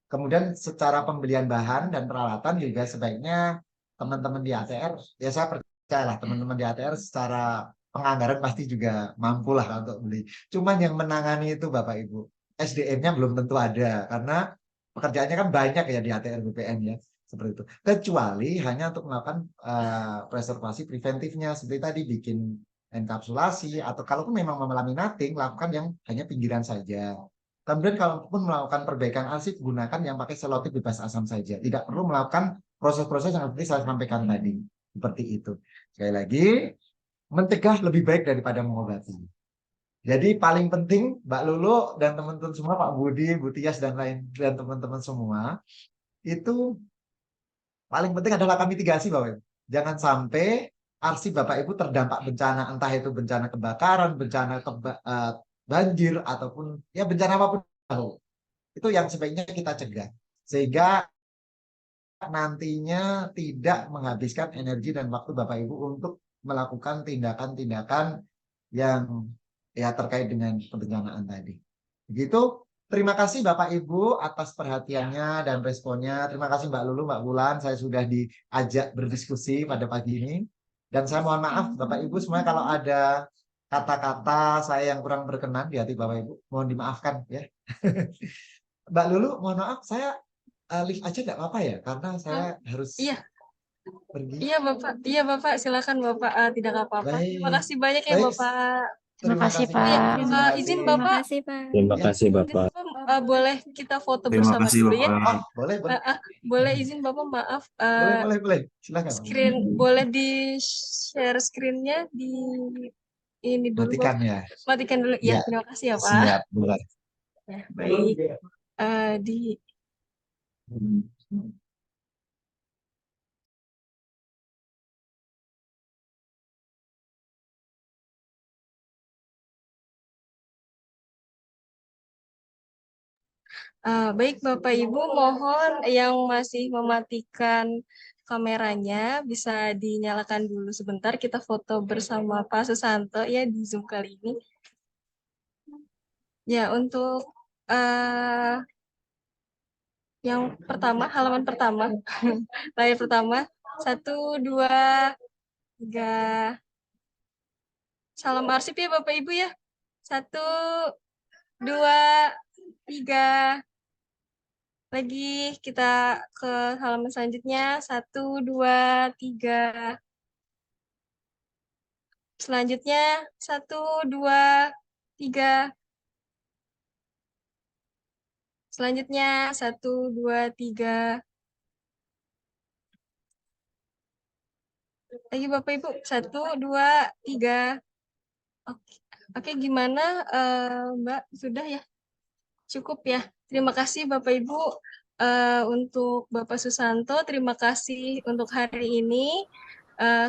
Kemudian secara pembelian bahan dan peralatan juga sebaiknya teman-teman di ATR, ya saya percayalah teman-teman di ATR secara penganggaran pasti juga mampu lah untuk beli. Cuman yang menangani itu Bapak Ibu, SDM-nya belum tentu ada karena pekerjaannya kan banyak ya di ATR BPN ya, seperti itu. Kecuali hanya untuk melakukan preservasi preventifnya seperti tadi bikin enkapsulasi atau kalaupun memang melaminating lakukan yang hanya pinggiran saja. Kemudian kalaupun melakukan perbaikan arsip gunakan yang pakai selotip bebas asam saja. Tidak perlu melakukan proses-proses yang seperti saya sampaikan tadi. Seperti itu. Sekali lagi, mencegah lebih baik daripada mengobati. Jadi paling penting Mbak Lulu dan teman-teman semua, Pak Budi, Bu Tias dan teman-teman semua, itu paling penting adalah mitigasi Bapak Ibu. Jangan sampai arsip Bapak Ibu terdampak bencana, entah itu bencana kebakaran, bencana banjir ataupun ya bencana apapun itu yang sebaiknya kita cegah sehingga nantinya tidak menghabiskan energi dan waktu Bapak Ibu untuk melakukan tindakan-tindakan yang ya terkait dengan kebencanaan tadi. Begitu. Terima kasih Bapak Ibu atas perhatiannya dan responnya. Terima kasih Mbak Lulu, Mbak Bulan. Saya sudah diajak berdiskusi pada pagi ini. Dan saya mohon maaf Bapak Ibu semuanya kalau ada kata-kata saya yang kurang berkenan di hati Bapak Ibu, mohon dimaafkan ya. Mbak Lulu, mohon maaf, saya live aja nggak apa-apa ya, karena saya harus pergi. Iya Bapak, silakan Bapak, tidak apa-apa. Baik. Terima kasih banyak ya Baik. Bapak. Terima kasih, Pak. Izin Bapak. Terima kasih Bapak. boleh kita foto Terima bersama kasih dulu ya. Bapak. Oh, boleh, boleh. Boleh izin Bapak, maaf. Boleh. Silakan. Screen boleh di share screen-nya di ini dulu. Matikan Bapak. ya. Matikan dulu. Ya, Ya, terima kasih ya, Pak. siap, boleh. Ya, baik. Di baik Bapak Ibu, mohon yang masih mematikan kameranya bisa dinyalakan dulu sebentar. Kita foto bersama Pak Susanto ya di Zoom kali ini. Ya, untuk yang pertama, halaman pertama, layar pertama, 1, 2, 3. Salam arsip ya Bapak Ibu ya. 1, 2, 3. Lagi kita ke halaman selanjutnya. 1, 2, 3. Selanjutnya 1, 2, 3. Selanjutnya 1, 2, 3. Lagi Bapak Ibu 1, 2, 3. Oke, gimana Mbak? Sudah ya? Cukup ya? Terima kasih Bapak Ibu untuk Bapak Susanto. Terima kasih untuk hari ini.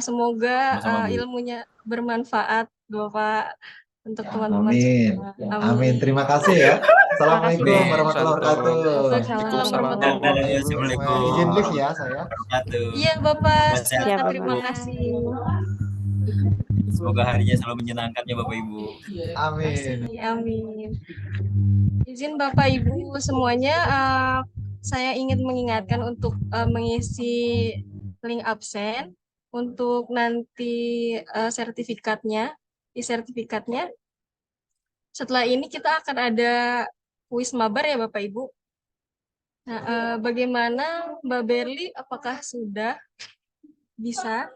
Semoga Sama-sama, Bu. ilmunya bermanfaat Bapak untuk teman-teman Amin. semua. Amin. Terima kasih ya. Assalamualaikum Amin. warahmatullahi wabarakatuh. Waalaikumsalam Dadah, warahmatullahi dadah, Assalamualaikum. Izin lift ya saya. Wabarakatuh. Iya Bapak, Sehat, Siap, terima Bapak. kasih. Semoga harinya selalu menyenangkan ya Bapak Ibu. Amin. Amin. Izin Bapak Ibu semuanya, saya ingin mengingatkan untuk mengisi link absen untuk nanti sertifikatnya. Setelah ini kita akan ada kuis mabar ya Bapak Ibu. Nah, bagaimana Mbak Berli? Apakah sudah bisa?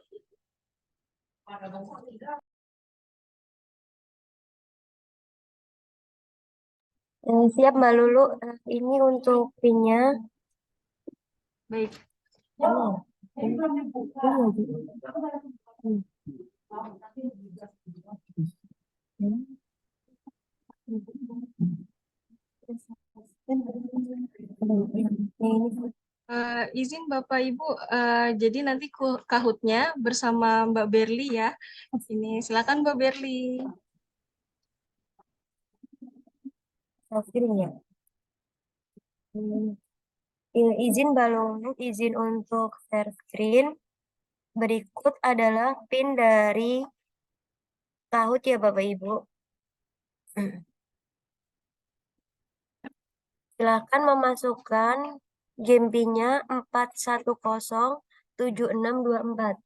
Siap Mbak Lulu. Ini untuk PIN-nya. Baik. Izin Bapak Ibu, jadi nanti Kahoot-nya bersama Mbak Berli ya. Ini silakan Mbak Berli. Screen-nya. Izin Mbak Lulu, izin untuk share screen. Berikut adalah PIN dari Kahoot ya Bapak Ibu. Silakan memasukkan game PIN-nya 4107624.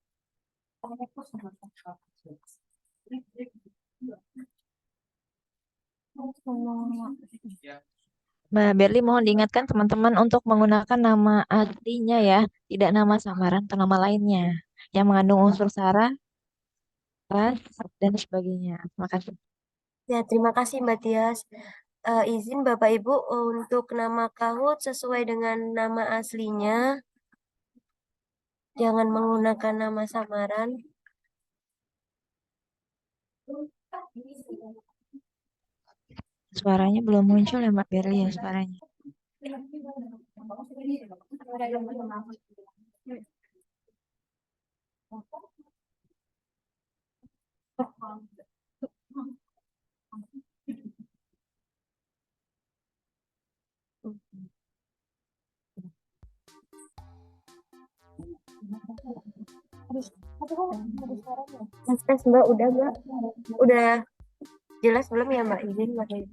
Mbak Berli mohon diingatkan teman-teman untuk menggunakan nama aslinya ya, tidak nama samaran atau nama lainnya yang mengandung unsur sara, ras, dan sebagainya. Terima kasih. Ya, terima kasih Mbak Tias. Izin Bapak Ibu untuk nama Kahoot sesuai dengan nama aslinya. Jangan menggunakan nama samaran. Suaranya belum muncul ya Mbak Berli ya suaranya. Tes Mbak, udah Mbak? Udah jelas belum ya Mbak? Izin Mbak.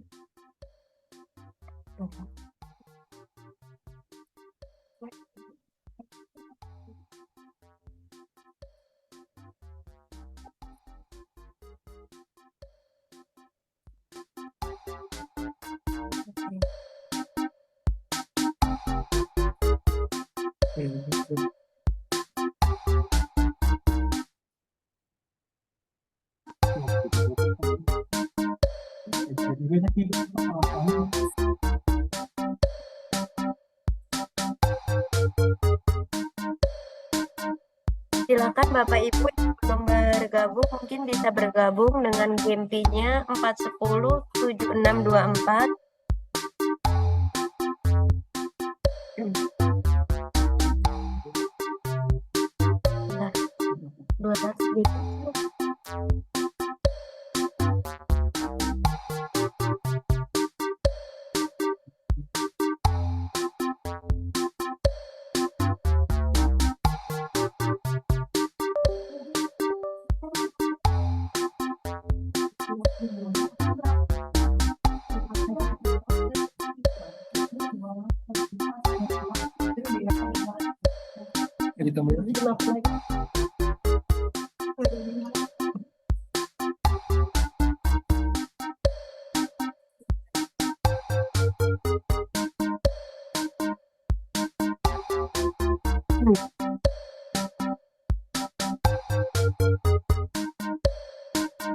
Silakan Bapak Ibu yang belum bergabung mungkin bisa bergabung dengan GMP-nya 4107624. Bentar, 200 gitu.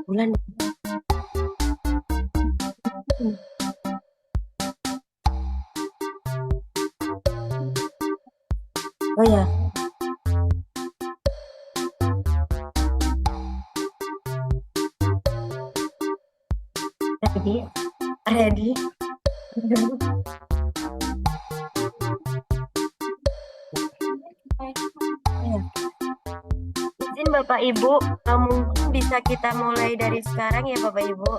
Bulan. Oh ya. Ready. Ya. Izin Bapak Ibu, mungkin bisa kita mulai dari sekarang ya Bapak Ibu.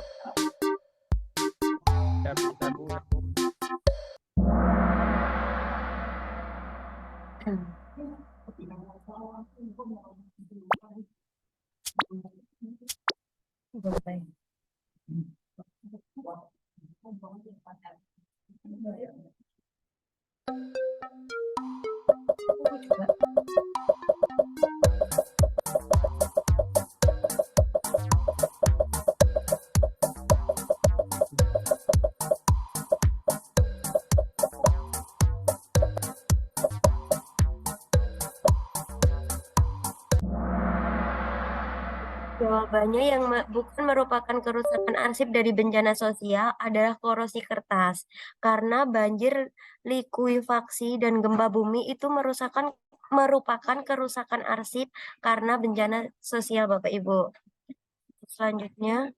Jawabannya yang bukan merupakan kerusakan arsip dari bencana sosial adalah korosi kertas. Karena banjir, likuifaksi, dan gempa bumi itu merupakan kerusakan arsip karena bencana sosial Bapak Ibu. Selanjutnya.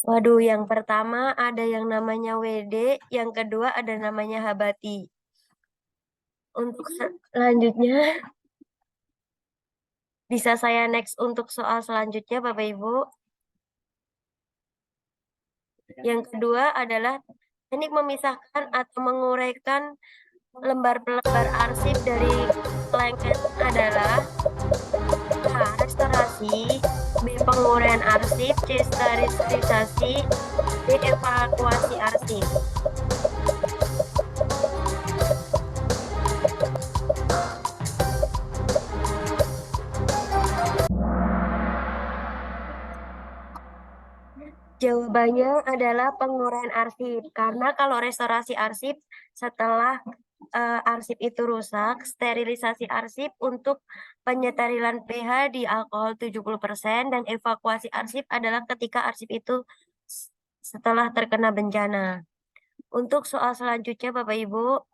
Waduh, yang pertama ada yang namanya WD, yang kedua ada namanya Habati. Untuk selanjutnya, bisa saya next untuk soal selanjutnya Bapak Ibu. Yang kedua adalah teknik memisahkan atau menguraikan lembar-lembar arsip dari lengket adalah A. Restorasi, B. Penguraian arsip, C. Sterilisasi, D. Evakuasi arsip. Jawabannya adalah penguraian arsip. Karena kalau restorasi arsip setelah arsip itu rusak, sterilisasi arsip untuk penyeterilan pH di alkohol 70% dan evakuasi arsip adalah ketika arsip itu setelah terkena bencana. Untuk soal selanjutnya Bapak Ibu.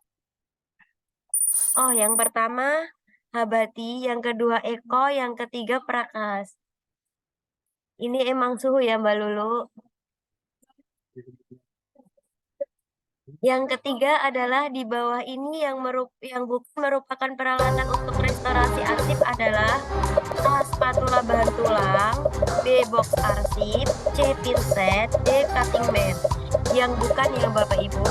Oh, yang pertama Habati, yang kedua Eko, yang ketiga Prakas. Ini emang suhu ya Mbak Lulu. Yang ketiga adalah di bawah ini yang bukan merupakan peralatan untuk restorasi arsip adalah A. Spatula bahan tulang, B. Box arsip, C. Pinset, D. Cutting mat. Yang bukan ya Bapak Ibu,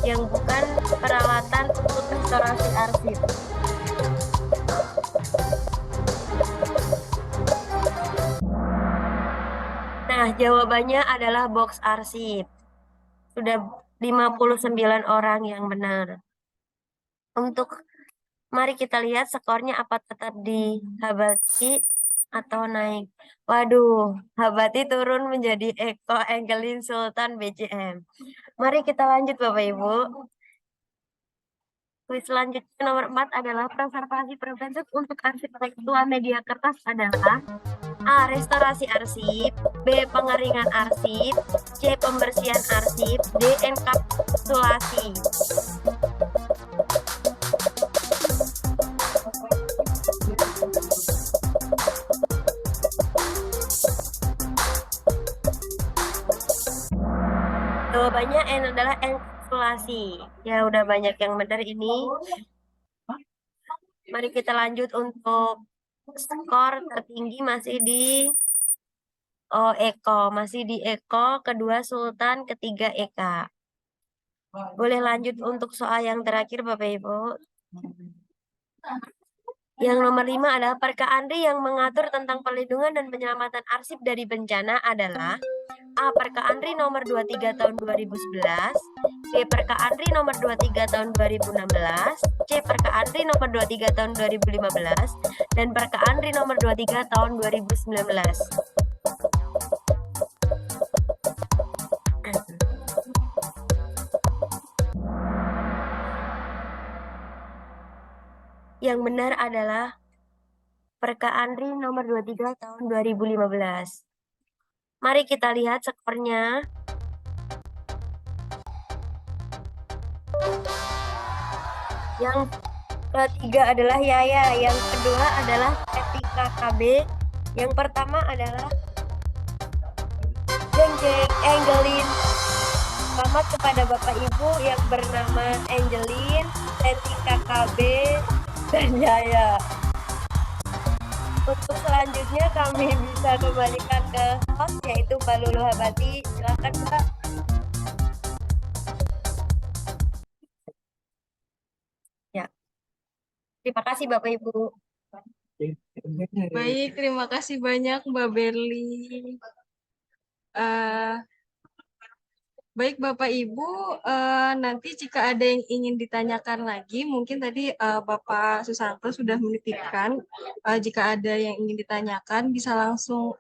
yang bukan peralatan untuk restorasi arsip. Nah, jawabannya adalah box arsip. Sudah 59 orang yang benar. Mari kita lihat skornya apa tetap di Habati atau naik. Waduh, Habati turun menjadi Eko Enggelin Sultan BCM. Mari kita lanjut Bapak Ibu. Kuis selanjutnya nomor 4 adalah preservasi preventif untuk arsip tekstual media kertas adalah A. Restorasi arsip, B. Pengeringan arsip, C. Pembersihan arsip, D. Enkapsulasi. keduanya adalah enkapsulasi. Ya udah banyak yang benar ini. Mari kita lanjut untuk skor tertinggi masih di Eko. Masih di Eko, kedua Sultan, ketiga Eka. Boleh lanjut untuk soal yang terakhir Bapak Ibu. Yang nomor 5 adalah Perka Andri yang mengatur tentang perlindungan dan penyelamatan arsip dari bencana adalah A. Perka Andri nomor 23 tahun 2011, B. Perka Andri nomor 23 tahun 2016, C. Perka Andri nomor 23 tahun 2015, dan Perka Andri nomor 23 tahun 2019. Yang benar adalah Perka Andri nomor 23 tahun 2015. Mari kita lihat skornya. Yang ketiga adalah Yaya, yang kedua adalah Etika KB, yang pertama adalah Jeng Angelin. Selamat kepada Bapak Ibu yang bernama Angelin, Etika KB, dan Yaya. Untuk selanjutnya kami bisa kembalikan ke host yaitu Mbak Lulu Habati. Silakan Mbak. Ya. Terima kasih Bapak Ibu. Baik, terima kasih banyak Mbak Berli. Baik Bapak Ibu, nanti jika ada yang ingin ditanyakan lagi, mungkin tadi Bapak Susanto sudah menitipkan, jika ada yang ingin ditanyakan bisa langsung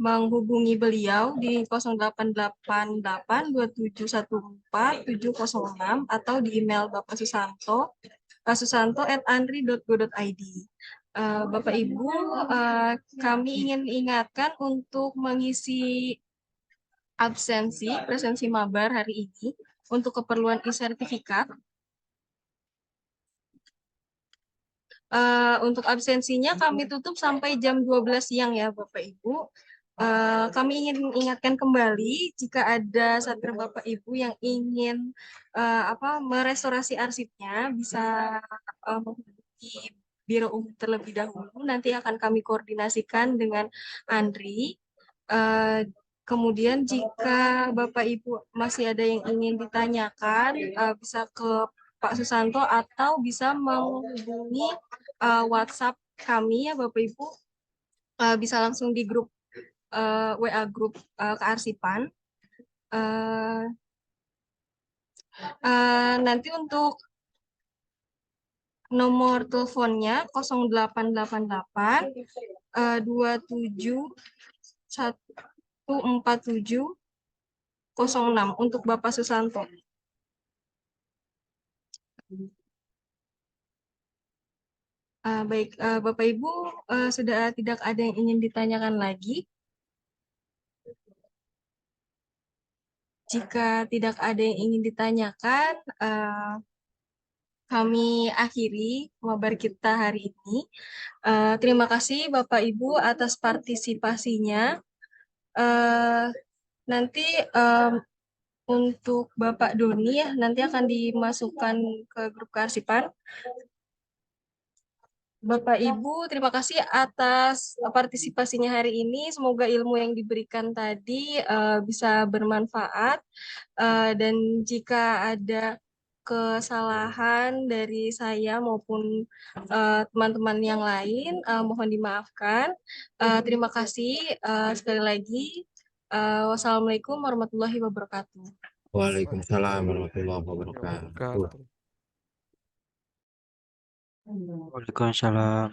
menghubungi beliau di 088827147006 atau di email Bapak Susanto, susanto@andri.go.id. Bapak Ibu, kami ingin ingatkan untuk mengisi presensi mabar hari ini untuk keperluan e-sertifikat. Untuk absensinya kami tutup sampai jam 12 siang ya Bapak Ibu. Kami ingin ingatkan kembali jika ada satker Bapak Ibu yang ingin merestorasi arsipnya bisa menghubungi Biro Umum terlebih dahulu. Nanti akan kami koordinasikan dengan Andri. Kemudian jika Bapak Ibu masih ada yang ingin ditanyakan, bisa ke Pak Susanto atau bisa menghubungi WhatsApp kami ya Bapak Ibu. Bisa langsung di grup WA grup kearsipan. Nanti untuk nomor teleponnya 0888 27 14706 untuk Bapak Susanto. Baik, Bapak Ibu, sudah tidak ada yang ingin ditanyakan lagi. Jika tidak ada yang ingin ditanyakan, kami akhiri mabar kita hari ini. Terima kasih Bapak Ibu atas partisipasinya. Nanti untuk Bapak Doni ya, nanti akan dimasukkan ke grup kearsipan. Bapak Ibu, terima kasih atas partisipasinya hari ini. Semoga ilmu yang diberikan tadi bisa bermanfaat. Dan jika ada kesalahan dari saya maupun teman-teman yang lain, mohon dimaafkan. Terima kasih sekali lagi. Wassalamualaikum warahmatullahi wabarakatuh. Waalaikumsalam warahmatullahi wabarakatuh. Waalaikumsalam.